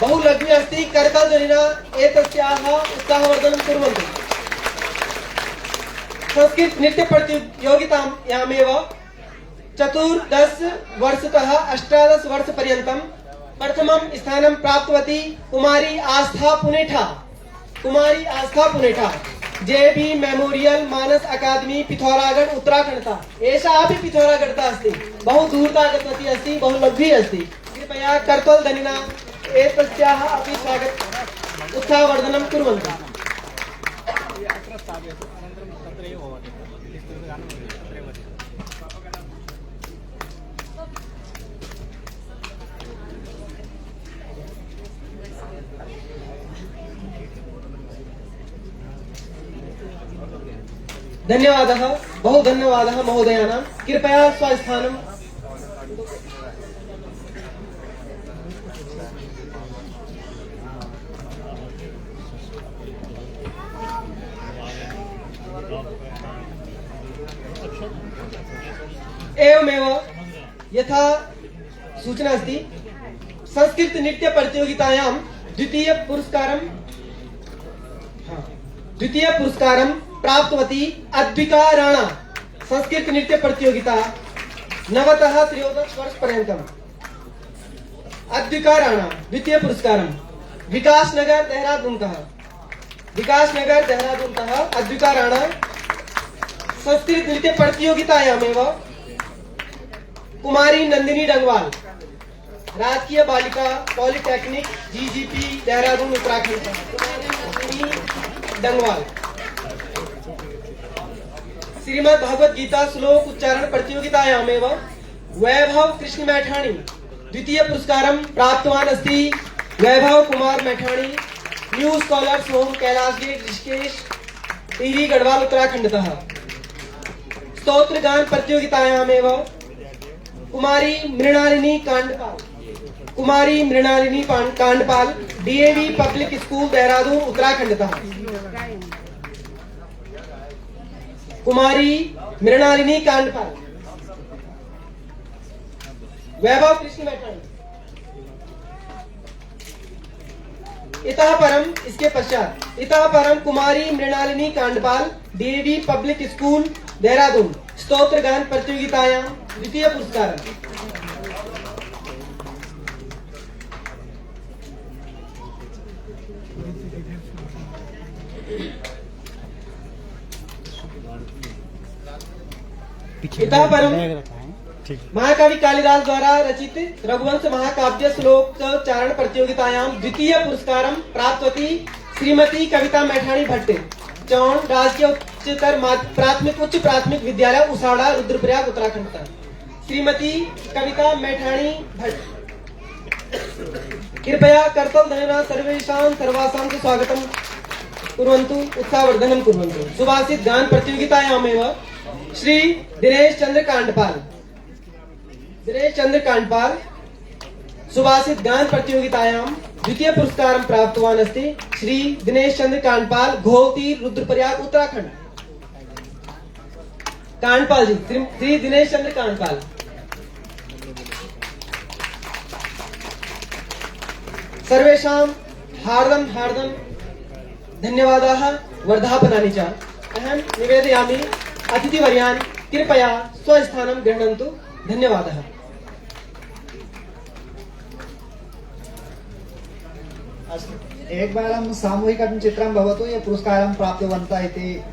बहु लघ्वी अस्ति। करतालध्वनिना एतस्याः उत्साहवर्धनं कुर्वन्तु। संस्कृत नृत्य प्रतियोगितायामेव 14 वर्षतः 18 वर्षपर्यन्तं प्रथमं स्थानं प्राप्तवती कुमारी आस्था पुनेठा। कुमारी आस्था पुनेठा JB मेमोरियल मानस अकादमी पिथौरागढ़ उत्तराखण्डतः। एषा अपि पिथौरागढ़तः अस्ति। बहु दूरतः आगतवती अस्ति। बहु लघ्वी अस्ति। कृपया करतालध्वनिना एतस्याः अपि स्वागत उत्साहवर्धनं कुर्वन्तु। धन्यवादः। बहु धन्यवादः महोदयानां। कृपया स्वस्थानं एवमेव यथा सूचना अस्ति संस्कृत नृत्य प्रतियोगितायां द्वितीय पुरस्कारं प्राप्तवती अद्विका राणा। संस्कृत नृत्य प्रतियोगिता 9तः 13 वर्षपर्यन्तम्। अद्विका राणा द्वितीय पुरस्कारं विकासनगर देहरादूनतः। विकासनगर देहरादूनतः अद्विका राणा। संस्कृत नृत्य प्रतियोगितायामेव कुमारी नंदिनी डंगवाल राजकीय बालिका पॉलिटेक्निक GGP देहरादून उत्तराखंड। कुमारी नंदिनी डंगवाल श्रीमद् भगवत गीता श्लोक उच्चारण प्रतियोगितायामेव वैभव कृष्ण मैठाणी द्वितीय पुरस्कारं प्राप्तवान् अस्ति। Vaibhav Kumar Maithani new scholars home Kailash gate Rishikesh Tehri Garhwal उत्तराखंडतः। स्तोत्रगान प्रतियोगितायामेव कुमारी Mrinalini Kandpal DAV public school Dehradun उत्तराखंडतः। कुमारी मृणालिनी कांडपाल वैभव कृष्ण मैठाणी। इसके पश्चात कुमारी Mrinalini Kandpal DAV public school Dehradun स्तोत्रगान प्रतियोगितायां द्वितीय पुरस्कारं। इतः परम महाकवि कालिदास द्वारा रचित रघुवंश महाकाव्य श्लोक उच्चारण प्रतियोगितायां द्वितीय पुरस्कारं प्राप्तवती श्रीमती कविता मैठाणी भट्ट। चौन राजकीय उच्च प्राथमिक विद्यालय उसाड़ा रुद्रप्रयाग उत्तराखंड। श्रीमती कविता मैठाणी भट्ट। कृपया कर्तव्येन सर्वासां च स्वागतं कुर्वन्तु उत्साहवर्धनं कुर्वन्तु। सुभाषित गान प्रतियोगितायामेव श्री दिनेश चंद्र कांडपाल सुभाषित गान प्रतियोगितायां द्वितीय पुरस्कारं प्राप्तवान् अस्ति। श्री दिनेश चंद्र कांडपाल घोती रुद्रप्रयाग उत्तराखंड। कांडपाल जी श्री दिनेश चंद्र कांडपाल। सर्वेषां हार्दं धन्यवादाः वर्धापनानि च। अहं निवेदयामि अतिथिवर्यान् कृपया स्वस्थानं गृह्णन्तु। धन्यवादः। एकवारं सामूहिकं चित्रं भवतु ये पुरस्कारं प्राप्तवन्तः इति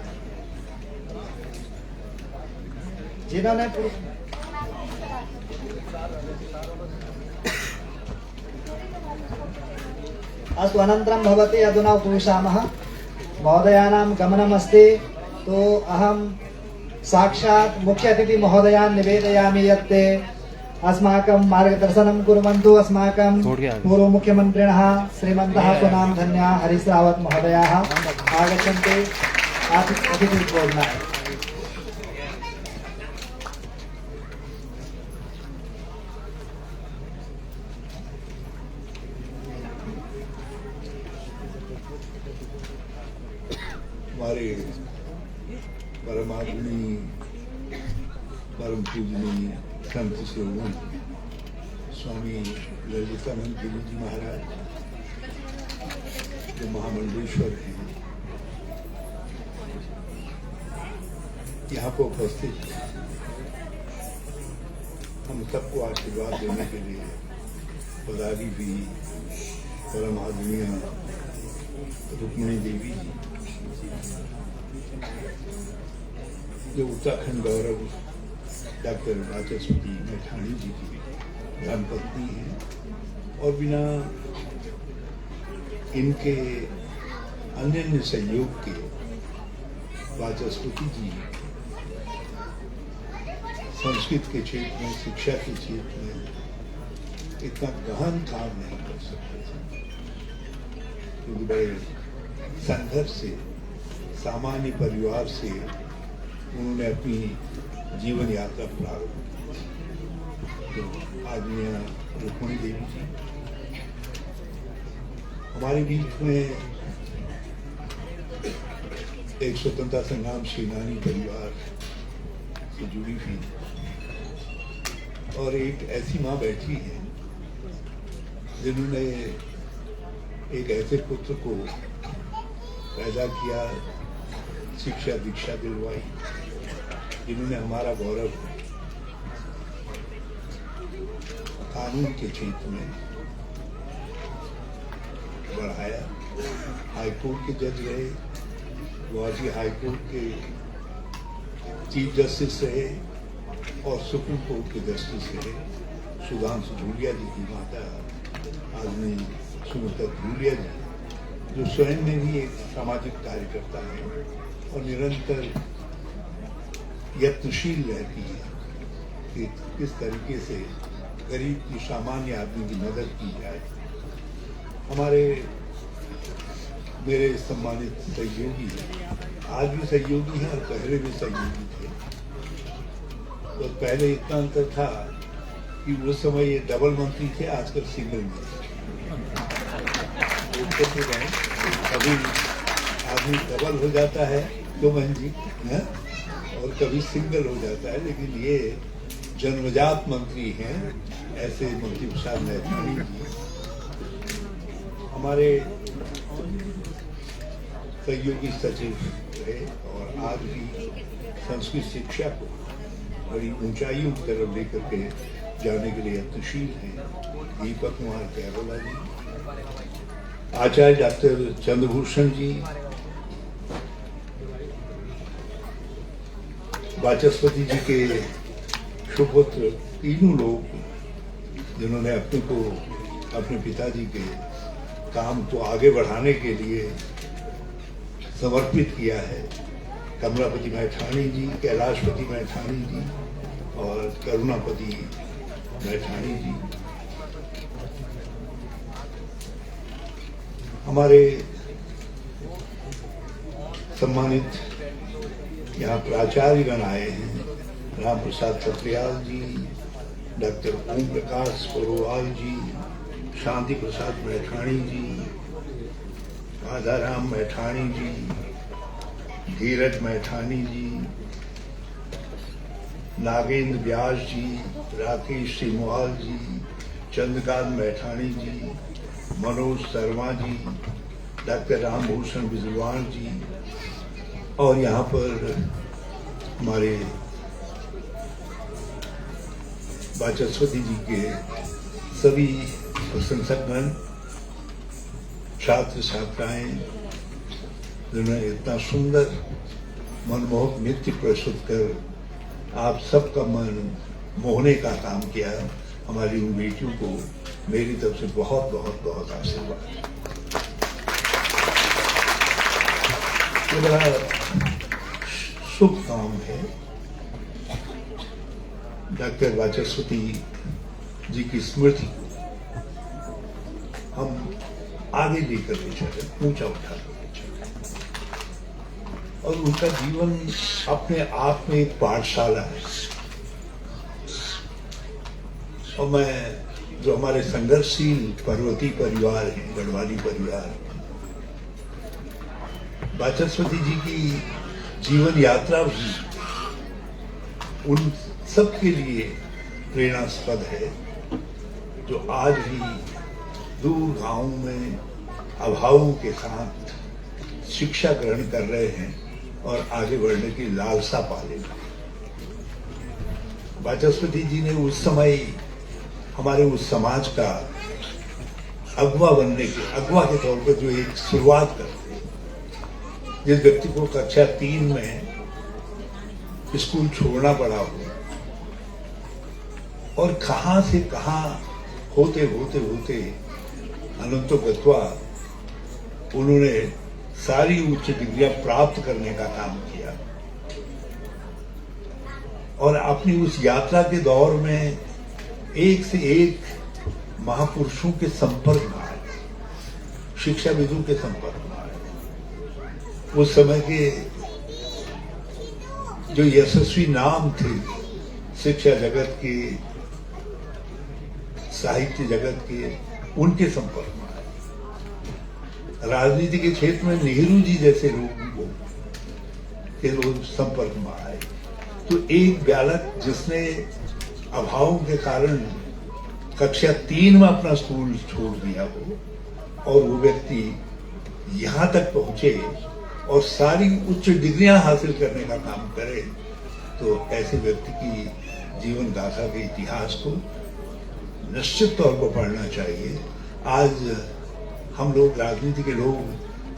जिन्होंने अस्तु अनन्तरं भवति। अधुना उपविशामः। महोदयानां गमनमस्ति। तो अहं साक्षात् मुख्य अतिथि महोदयान् निवेदयामि यत् अस्माकं मार्गदर्शनं कुर्वन्तु अस्माकं पूर्व मुख्यमन्त्रिणः श्रीमन्तः सुनाम धन्या हरीश रावत महोदयाः आगच्छन्ति अतिथिबोधनाय। हमारे परमात्मी परम पूजनीय संत श्रोमणी स्वामी ललितानंद गिरी जी महाराज जो महामंडलेश्वर हैं, यहाँ पर उपस्थित हम सबको आशीर्वाद देने के लिए पधारी हुई परम आदरणीय रुक्मिणी देवी जी, जो उत्तराखंड गौरव डॉक्टर वाचस्पति मैठाणी जी की धर्मपत्नी है, और बिना इनके अन्य सहयोग के वाचस्पति जी संस्कृत के क्षेत्र में, शिक्षा के क्षेत्र में इतना गहन काम नहीं कर सकते थे, क्योंकि बड़े संघर्ष से, सामान्य परिवार से उन्होंने अपनी जीवन यात्रा प्रारंभ की। तो आदरणीय रुक्मिणी देवी जी हमारे बीच में एक स्वतंत्रता संग्राम सेनानी परिवार से जुड़ी हुई, और एक ऐसी माँ बैठी है जिन्होंने एक ऐसे पुत्र को पैदा किया, शिक्षा दीक्षा दिलवाई, जिन्होंने हमारा गौरव कानून के क्षेत्र में बढ़ाया। हाईकोर्ट के जज रहे, गुवाहाटी हाईकोर्ट के चीफ जस्टिस रहे, और सुप्रीम कोर्ट के जस्टिस रहे। सुधांशु धूलिया जी की माता आदमी सुमित्रा धूलिया जी, जो स्वयं में भी एक सामाजिक कार्यकर्ता है और निरंतर यत्नशील रहती है कि किस तरीके से गरीब की, सामान्य आदमी की मदद की जाए। हमारे मेरे सम्मानित सहयोगी हैं, आज भी सहयोगी हैं और पहले भी सहयोगी थे। तो पहले इतना अंतर था कि उस समय ये डबल मंत्री थे, आजकल सिंगल मंत्री। कभी आदमी डबल हो जाता है, दो मंत्री है, और कभी सिंगल हो जाता है, लेकिन ये जन्मजात मंत्री हैं, ऐसे मंत्री प्रसाद मैठाणी जी हमारे सहयोगी सचिव रहे, और आज भी संस्कृत शिक्षा को बड़ी ऊंचाइयों की तरफ लेकर के जाने के लिए यत्नशील हैं। दीपक कुमार कैरोला जी, आचार्य डॉक्टर चंद्रभूषण जी, वाचस्पति जी के सुपुत्र, तीनों लोग जिन्होंने अपने को, अपने पिताजी के काम को आगे बढ़ाने के लिए समर्पित किया है। कमलापति मैठाणी जी, कैलाशपति मैठाणी जी और करुणापति मैठाणी जी। हमारे सम्मानित यहाँ प्राचार्यगण आए हैं, राम प्रसाद सत्रियाल जी, डॉक्टर ओम प्रकाश पोरोवाल जी, शांति प्रसाद मैठाणी जी, राधाराम मैठाणी जी, धीरज मैठाणी जी, नागेंद्र व्यास जी, राकेश सिमवाल जी, चंद्रकांत मैठाणी जी, मनोज शर्मा जी, डॉक्टर रामभूषण बिजवान जी, और यहाँ पर हमारे वाचस्पति जी के सभी प्रशंसकगण, छात्र छात्राएं, जिन्होंने इतना सुंदर मनमोहक नृत्य प्रस्तुत कर आप सबका मन मोहने का काम किया। हमारी उन बेटियों को मेरी तरफ से बहुत बहुत बहुत आशीर्वाद। ये बड़ा शुभ काम है डॉक्टर वाचस्पति जी की स्मृति को हम आगे लेकर के चले, ऊंचा उठा करके चले। और उनका जीवन अपने आप में एक पाठशाला है। और मैं जो हमारे संघर्षशील पर्वतीय परिवार हैं, गढ़वाली परिवार, वाचस्पति जी की जीवन यात्रा भी उन सब के लिए प्रेरणास्पद है जो आज भी दूर गांव में अभावों के साथ शिक्षा ग्रहण कर रहे हैं और आगे बढ़ने की लालसा पाले। वाचस्पति जी ने उस समय हमारे उस समाज का अगवा के तौर पर जो एक शुरुआत करते, जिस व्यक्ति को कक्षा 3 में स्कूल छोड़ना पड़ा हो और कहां से कहां होते होते होते अनंतो गत्वा उन्होंने सारी उच्च डिग्रियां प्राप्त करने का काम किया। और अपनी उस यात्रा के दौर में एक से एक महापुरुषों के संपर्क में आए, शिक्षाविदों के संपर्क में आए। उस समय के जो यशस्वी नाम थे शिक्षा जगत के, साहित्य जगत के, उनके संपर्क में आए। राजनीति के क्षेत्र में नेहरू जी जैसे लोग संपर्क में आए। तो एक बालक जिसने अभावों के कारण कक्षा 3 में अपना स्कूल छोड़ दिया हो और वो व्यक्ति यहां तक पहुंचे और सारी उच्च डिग्रियां हासिल करने का काम करे, तो ऐसे व्यक्ति की जीवन गाथा के इतिहास को निश्चित तौर पर पढ़ना चाहिए। आज हम लोग, राजनीति के लोग,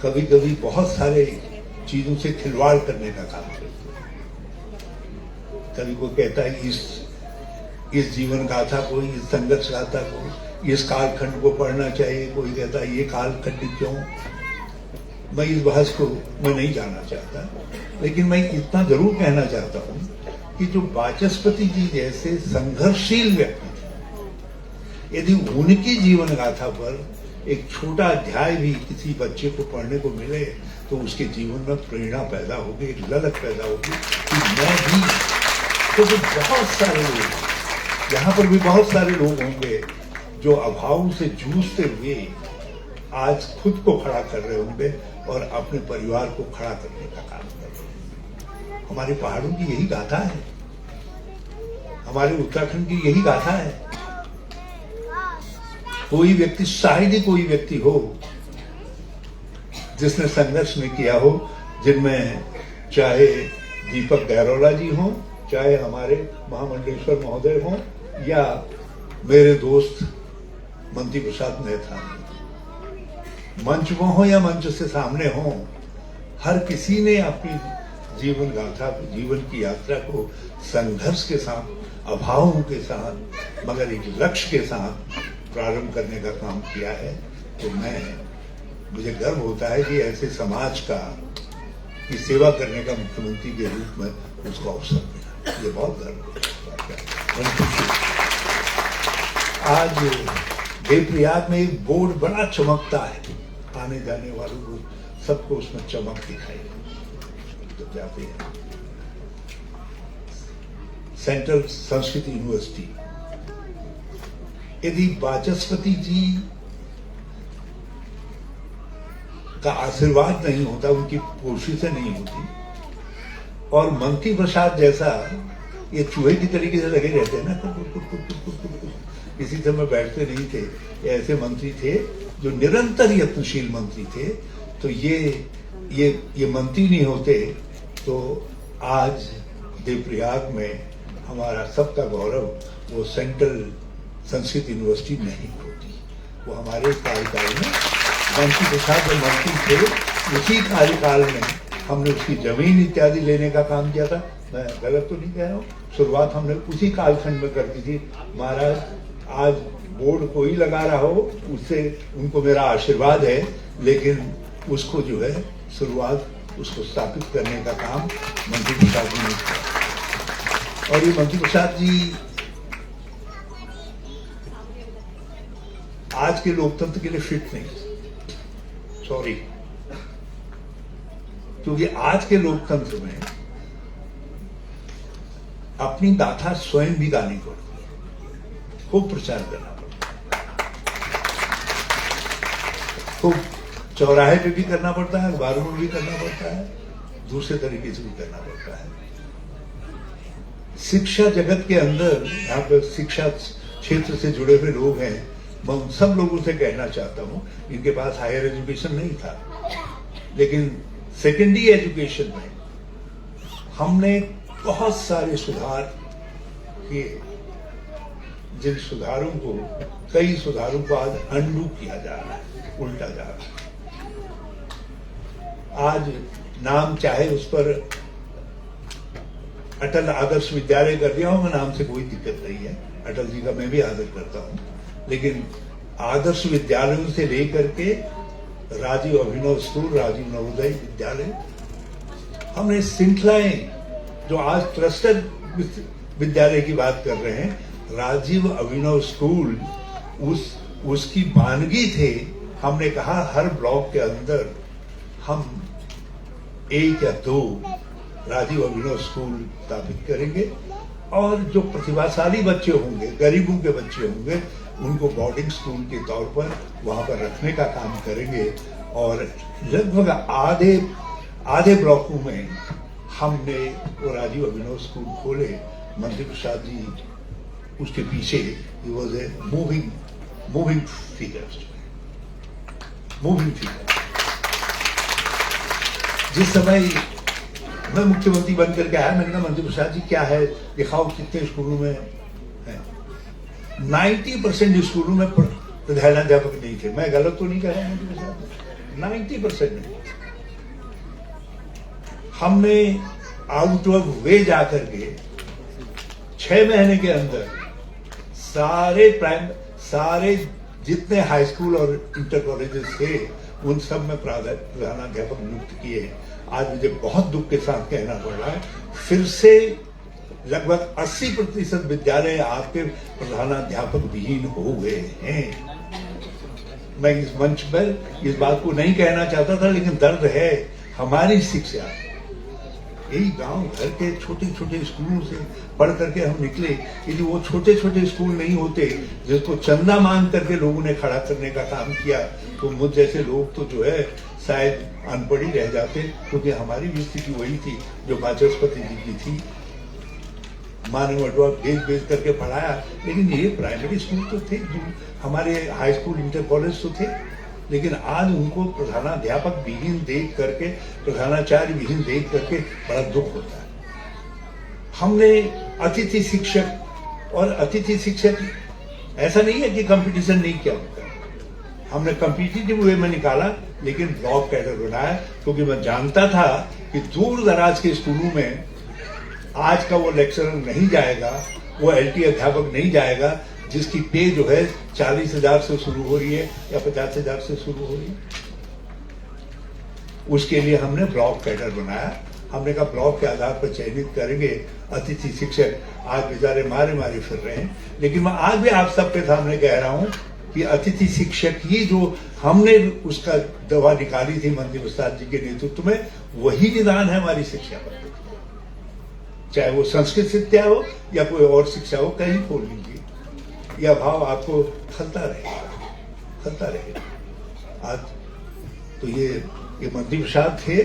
कभी कभी बहुत सारे चीजों से खिलवाड़ करने का काम करते हैं। कभी कोई कहता है इस जीवन गाथा को, इस संघर्ष गाथा को, इस कालखंड को पढ़ना चाहिए, कोई कहता है ये कालखंड क्यों। मैं इस बहस को मैं नहीं जाना चाहता, लेकिन मैं इतना जरूर कहना चाहता हूं कि जो वाचस्पति जी जैसे संघर्षशील व्यक्ति थे, यदि उनकी जीवन गाथा पर एक छोटा अध्याय भी किसी बच्चे को पढ़ने को मिले तो उसके जीवन में प्रेरणा पैदा होगी, एक ललक पैदा होगी कि मैं भी। तो बहुत सारे लोग, यहाँ पर भी बहुत सारे लोग होंगे जो अभाव से जूझते हुए आज खुद को खड़ा कर रहे होंगे और अपने परिवार को खड़ा करने का काम कर रहे हैं। हमारे पहाड़ों की यही गाथा है, हमारे उत्तराखंड की यही गाथा है। कोई व्यक्ति, शायद ही कोई व्यक्ति हो जिसने संघर्ष नहीं किया हो, जिनमें चाहे दीपक गहरोला जी हो, चाहे हमारे महामंडलेश्वर महोदय हो, या मेरे दोस्त मंत्री प्रसाद नेता, मंच में हो या मंच से सामने हो, हर किसी ने अपनी जीवन गाथा, जीवन की यात्रा को संघर्ष के साथ, अभावों के साथ, मगर एक लक्ष्य के साथ प्रारंभ करने का काम किया है। तो मुझे गर्व होता है कि ऐसे समाज की सेवा करने का मुख्यमंत्री के रूप में उसको अवसर मिला। ये बहुत गर्व है। आज देवप्रयाग में एक बोर्ड बड़ा चमकता है, आने जाने वालों को सबको उसमें चमक दिखाई तो जाते हैं। सेंट्रल संस्कृत यूनिवर्सिटी, यदि वाचस्पति जी का आशीर्वाद नहीं होता, उनकी कोशिशें नहीं होती, और मंत्री प्रसाद जैसा ये चूहे की तरीके से लगे रहते हैं ना, किसी समय बैठते नहीं थे, ऐसे मंत्री थे जो निरंतर यत्नशील मंत्री थे। तो ये मंत्री नहीं होते तो आज देवप्रयाग में हमारा सबका गौरव वो सेंट्रल संस्कृत यूनिवर्सिटी नहीं होती। वो हमारे कार्यकाल में मंत्री प्रसाद जो मंत्री थे, उसी कार्यकाल में हमने उसकी जमीन इत्यादि लेने का काम किया था। मैं गलत तो नहीं कह रहा हूँ, शुरुआत हमने उसी कालखंड में कर दी थी। महाराज आज बोर्ड कोई लगा रहा हो, उससे उनको मेरा आशीर्वाद है, लेकिन उसको जो है शुरुआत, उसको स्थापित करने का काम मंत्री प्रसाद जी ने किया। और ये मंत्री प्रसाद जी आज के लोकतंत्र के लिए फिट नहीं, सॉरी। क्योंकि आज के लोकतंत्र में अपनी गाथा स्वयं भी गानी पड़ती है, खूब प्रचार करना पड़ता है, खूब चौराहे पे भी करना पड़ता है, अखबारों में भी करना पड़ता है, दूसरे तरीके से भी करना पड़ता है। शिक्षा जगत के अंदर, यहाँ पर शिक्षा क्षेत्र से जुड़े हुए लोग हैं, मैं उन सब लोगों से कहना चाहता हूं, इनके पास हायर एजुकेशन नहीं था, लेकिन सेकेंडरी एजुकेशन में हमने बहुत सारे सुधार किए, जिन सुधारों को, कई सुधारों को आज अंडू किया जा रहा है, उल्टा जा रहा है। आज नाम चाहे उस पर अटल आदर्श विद्यालय कर दिया हो, मैं नाम से कोई दिक्कत नहीं है, अटल जी का मैं भी आदर करता हूं, लेकिन आदर्श विद्यालयों से लेकर के राजीव अभिनव स्कूल, राजीव नवोदय विद्यालय, हमने श्रृंखलाएं, जो आज क्लस्टर विद्यालय की बात कर रहे हैं, राजीव अभिनव स्कूल उसकी वानगी थे। हमने कहा हर ब्लॉक के अंदर हम 1 या 2 राजीव अभिनव स्कूल स्थापित करेंगे, और जो प्रतिभाशाली बच्चे होंगे, गरीबों के बच्चे होंगे, उनको बोर्डिंग स्कूल के तौर पर वहां पर रखने का काम करेंगे। और लगभग आधे ब्लॉकों में हमने वो राजीव अभिनव स्कूल खोले। मंत्री प्रसाद जी उसके पीछे, he was a moving figure. जिस समय मैं मुख्यमंत्री बनकर के आया, मैंने कहा मंत्री प्रसाद जी क्या है, दिखाओ कितने स्कूलों में है। 90% स्कूलों में प्रधानाध्यापक नहीं थे। मैं गलत तो नहीं कह रहा हूं मंत्री प्रसाद, 90% नहीं। हमने आउट ऑफ वे जाकर के 6 महीने के अंदर सारे जितने हाई स्कूल और इंटर कॉलेजेस थे, उन सब में प्रधानाध्यापक नियुक्त किए हैं। आज मुझे बहुत दुख के साथ कहना पड़ रहा है, फिर से लगभग 80% विद्यालय आपके प्रधानाध्यापक विहीन हो गए हैं। मैं इस मंच पर इस बात को नहीं कहना चाहता था, लेकिन दर्द है। हमारी शिक्षा यही गांव घर के छोटे छोटे स्कूलों से पढ़ करके हम निकले। यदि वो छोटे छोटे स्कूल नहीं होते जिसको चंदा मांग करके लोगों ने खड़ा करने का काम किया, तो मुझ जैसे लोग तो जो है शायद अनपढ़ ही रह जाते, क्योंकि हमारी भी स्थिति वही थी जो वाचस्पति जी की थी। माँ ने वटवा बेच करके पढ़ाया, लेकिन ये प्राइमरी स्कूल तो थे, हमारे हाई स्कूल इंटर कॉलेज तो थे, लेकिन आज उनको प्रधानाध्यापक विहीन देख करके, प्रधानाचार्य विहीन देख करके बड़ा दुख होता है। हमने अतिथि शिक्षक, और अतिथि शिक्षक ऐसा नहीं है कि कंपटीशन नहीं किया होता, हमने कम्पिटिटिव वे में निकाला, लेकिन ब्लॉक कैडर बनाया, क्योंकि मैं जानता था कि दूर दराज के स्कूलों में आज का वो लेक्चरर नहीं जाएगा, वो एलटी अध्यापक नहीं जाएगा जिसकी पे जो है 40,000 से शुरू हो रही है या 50,000 से शुरू हो रही है। उसके लिए हमने ब्लॉक कैडर बनाया। हमने कहा ब्लॉक के आधार पर चयनित करेंगे अतिथि शिक्षक। आज बेचारे मारे फिर रहे हैं, लेकिन मैं आज भी आप सबके सामने कह रहा हूं कि अतिथि शिक्षक ही जो हमने उसका दवा निकाली थी मंत्री प्रसाद जी के नेतृत्व में, वही निदान है हमारी शिक्षा पद्धति। चाहे वो संस्कृत शिक्षा हो या कोई और शिक्षा हो, कहीं खोल लीजिए, यह भाव आपको खलता रहेगा। आज तो ये मंत्री प्रसाद थे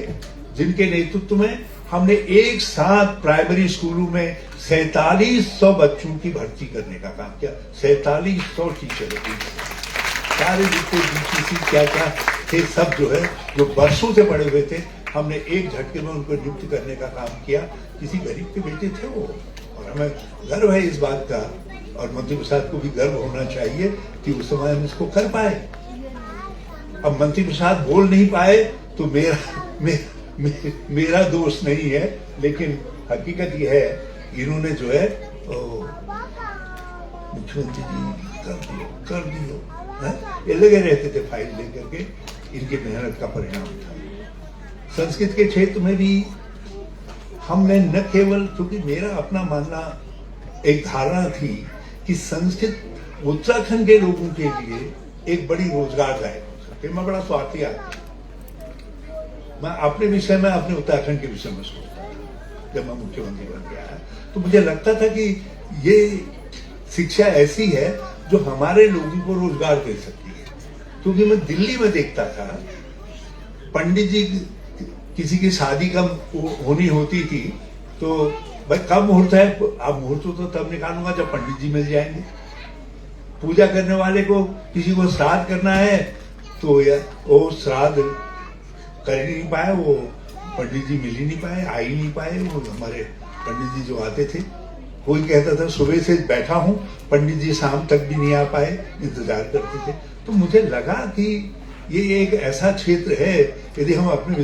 जिनके नेतृत्व में हमने एक साथ प्राइमरी स्कूलों में 4700 बच्चों की भर्ती करने का काम किया। 4700 टीचर, सारे जितने बीटीसी क्या थे, सब जो है जो वर्षों से पढ़े हुए थे, हमने एक झटके में उनको नियुक्त करने का काम किया। किसी गरीब के बेटे थे वो, और हमें गर्व है इस बात का, और मंत्री प्रसाद को भी गर्व होना चाहिए कि उस समय हम इसको कर पाए। अब मंत्री प्रसाद बोल नहीं पाए तो मेरा दोष नहीं है, लेकिन हकीकत यह है इन्होंने जो है मुख्यमंत्री जी कर दियो ये लगे रहते थे फाइल लेकर के। इनकी मेहनत का परिणाम था। संस्कृत के क्षेत्र में भी हमने न केवल, क्योंकि मेरा अपना मानना एक धारणा थी कि संस्कृत उत्तराखंड के लोगों के लिए एक बड़ी रोजगारदायक हो सके। मैं बड़ा स्वार्थी आदमी, मैं अपने विषय में, अपने उत्तराखंड के विषय में सोचता था। जब मैं मुख्यमंत्री बन गया तो मुझे लगता था कि ये शिक्षा ऐसी है जो हमारे लोगों को रोजगार दे सकती है। क्योंकि मैं दिल्ली में देखता था, पंडित जी किसी की शादी कब होनी होती थी तो भाई कब मुहूर्त है, अब मुहूर्त तो तब निकालूंगा जब पंडित जी मिल जाएंगे। पूजा करने वाले को किसी को श्राद्ध करना है तो वो श्राद्ध कर ही नहीं पाए, वो पंडित जी मिल ही नहीं पाए, आ ही नहीं पाए। वो हमारे पंडित जी जो आते थे, कोई कहता था सुबह से बैठा हूं, पंडित जी शाम तक भी नहीं आ पाए, इंतजार करते थे। तो मुझे लगा कि ये एक ऐसा क्षेत्र है, यदि हम अपने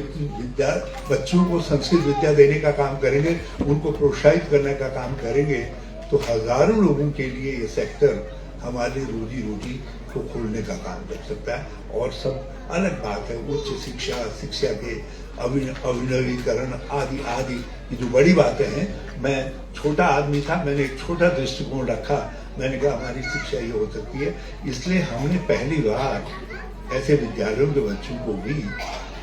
बच्चों को संस्कृत विद्या देने का काम करेंगे, उनको प्रोत्साहित करने का काम करेंगे, तो हजारों लोगों के लिए ये सेक्टर हमारी रोजी रोटी को खोलने का काम कर सकता है। और सब अलग बात है, उच्च शिक्षा, शिक्षा के अभिनवीकरण आदि आदि की जो बड़ी बातें हैं। मैं छोटा आदमी था, मैंने एक छोटा दृष्टिकोण रखा, मैंने कहा हमारी शिक्षा ये हो सकती है। इसलिए हमने पहली बार ऐसे विद्यालयों के बच्चों को भी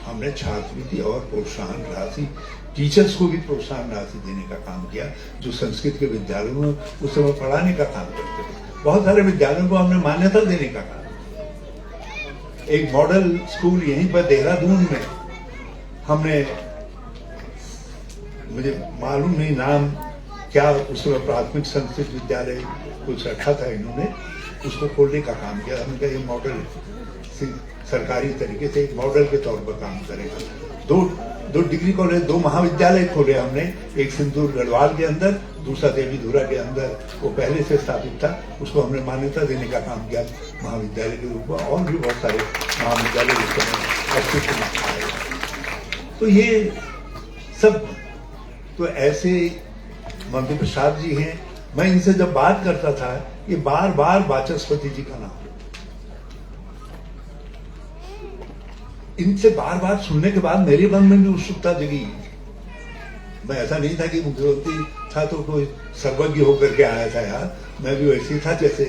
हमने छात्रवृत्ति और प्रोत्साहन राशि, टीचर्स को भी प्रोत्साहन राशि देने का काम किया, जो संस्कृत के विद्यालयों में उस समय पढ़ाने का काम करते थे। बहुत सारे विद्यालयों को हमने मान्यता देने का काम किया। एक मॉडल स्कूल यहीं पर देहरादून में हमने, मुझे मालूम नहीं नाम क्या, उसमें प्राथमिक संस्कृत विद्यालय कुछ रखा था इन्होंने, उसको खोलने का काम किया। हमने कहा ये मॉडल सरकारी तरीके से एक मॉडल के तौर पर काम करेगा। दो डिग्री कॉलेज, 2 महाविद्यालय खोले हमने, एक सिंदूर गढ़वाल के अंदर, दूसरा देवी धुरा के अंदर। वो पहले से स्थापित था, उसको हमने मान्यता देने का काम किया महाविद्यालय के रूप में। और भी बहुत सारे महाविद्यालय उस समय अस्तित्व में आए। तो ये सब तो ऐसे मंत्री प्रसाद जी हैं। मैं इनसे जब बात करता था, ये बार बार वाचस्पति जी का नाम, इनसे बार बार सुनने के बाद मेरे मन में भी उत्सुकता जगी। मैं ऐसा नहीं था कि मुख्यमंत्री था तो कोई सर्वज्ञ होकर के आया था यार, मैं भी वैसे ही था जैसे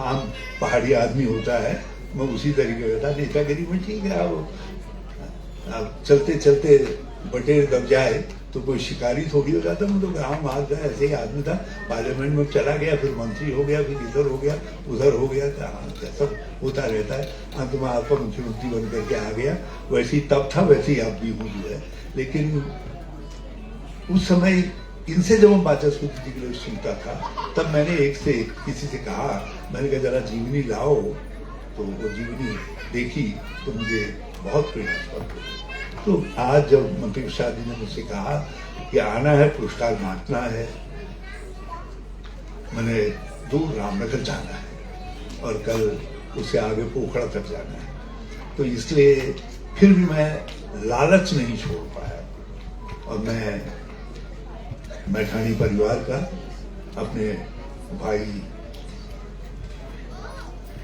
आम पहाड़ी आदमी होता है, मैं उसी तरीके का था। नेतागिरी में ठीक है, अब चलते चलते बटेर दब जाए तो कोई शिकारी थोड़ी हो जाता। मैं तो गाँव मार गया, ऐसे ही आदमी था, पार्लियामेंट में चला गया, फिर मंत्री हो गया, फिर इधर हो गया, उधर हो गया, सब होता रहता है। अंत में आपका मुख्यमंत्री बन करके आ गया। वैसे ही तब था, वैसे ही आप भी हूँ जो है। लेकिन उस समय इनसे जब मैं वाचस्पति जी के लिए सुनता था, तब मैंने किसी से कहा, मैंने कहा जरा जीवनी लाओ, तो वो जीवनी देखी तो मुझे बहुत प्रेरणा हुई। तो आज जब मंत्री प्रसाद जी ने मुझसे कहा कि आना है, पुरस्कार बांटना है, मैंने दूर रामनगर जाना है और कल उससे आगे पोखरा तक जाना है, तो इसलिए फिर भी मैं लालच नहीं छोड़ पाया। और मैं मैठाणी परिवार का, अपने भाई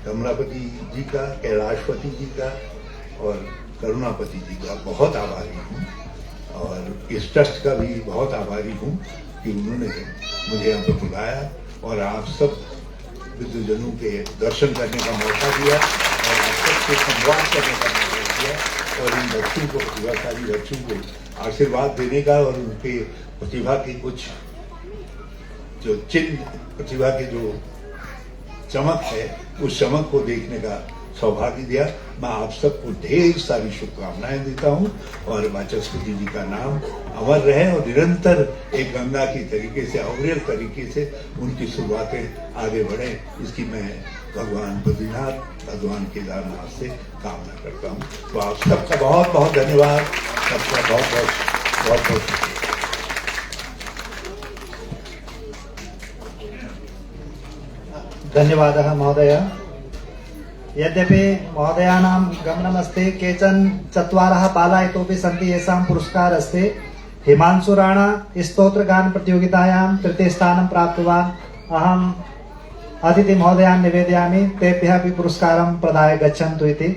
कमलापति जी का, कैलाशपति जी का और करुणापति जी का बहुत आभारी हूँ। और इस ट्रस्ट का भी बहुत आभारी हूँ कि उन्होंने मुझे यहाँ पर बुलाया और आप सब विद्वजनों के दर्शन करने का मौका दिया और आप सबसे संवाद करने का मौका दिया और इन बच्चों को, प्रतिभाशाली बच्चों को आशीर्वाद देने का और उनके प्रतिभा की कुछ जो चिन्ह, प्रतिभा की जो चमक है, उस चमक को देखने का सौभाग्य दिया। मैं आप सबको ढेर सारी शुभकामनाएं देता हूं और वाचस्पति जी का नाम अमर रहे और निरंतर एक गंगा की तरीके से, अविरल तरीके से उनकी शुरुआतें आगे बढ़े, इसकी मैं भगवान बद्रीनाथ, भगवान केदारनाथ से कामना करता हूं। तो आप सबका बहुत बहुत धन्यवाद, सबका बहुत बहुत शुक्रिया। धन्यवादः महोदय। यद्यपि महोदयानां गमनमस्ति, केचन 4 बाला इतोपि सन्ति येषां पुरस्कार अस्ति। हिमांशु राणा स्तोत्रगान प्रतियोगितायां 3. स्थानं प्राप्तवान्। अहम् अतिथि महोदयान् निवेदयामि तेभ्यः अपि पुरस्कारं प्रदाय गच्छन्तु इति।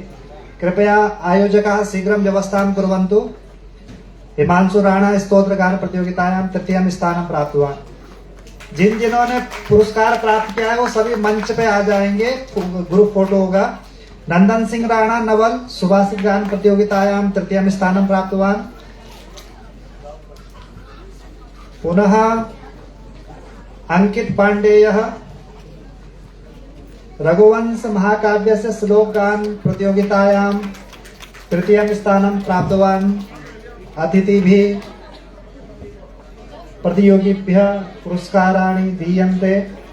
कृपया आयोजकाः शीघ्रं व्यवस्थां कुर्वन्तु। हिमांशु राणा स्तोत्रगान प्रतियोगितायां 3. स्थानं प्राप्तवान्। जिन्होंने पुरस्कार प्राप्त किया है वो सभी मंच पे आ जाएंगे, ग्रुप फोटो होगा। नंदन सिंह राणा नवल सुभाषित गान प्रतियोगितायां तृतीयं स्थानं प्राप्तवान्। पुनः अंकित पांडेयः रघुवंश महाकाव्यस्य श्लोक गान प्रतियोगितायां तृतीयं स्थानं प्राप्तवान्। अतिथिभिः प्रतियोगिभ्यः पुरस्काराणि दीयन्ते।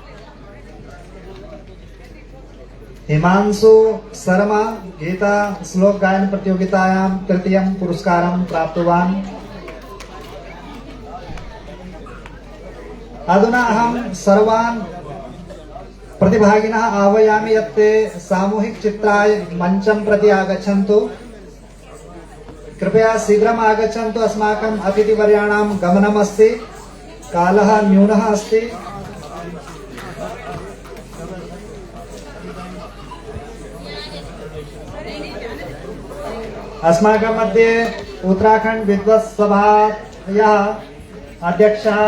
हिमांशु शर्मा गीता श्लोक गायन प्रतियोगितायां तृतीयं पुरस्कारं प्राप्तवान्। अधुना अहं सर्वान् प्रतिभागिनः आह्वयामि यत् ते सामूहिक चित्राय मञ्चं प्रति आगच्छन्तु। कृपया शीघ्रम् आगच्छन्तु, अस्माकम् अतिथिवर्याणां गमनमस्ति, कालः न्यूनः अस्ति। अस्माकं मध्ये उत्तराखण्ड विद्वत् सभायाः अध्यक्षः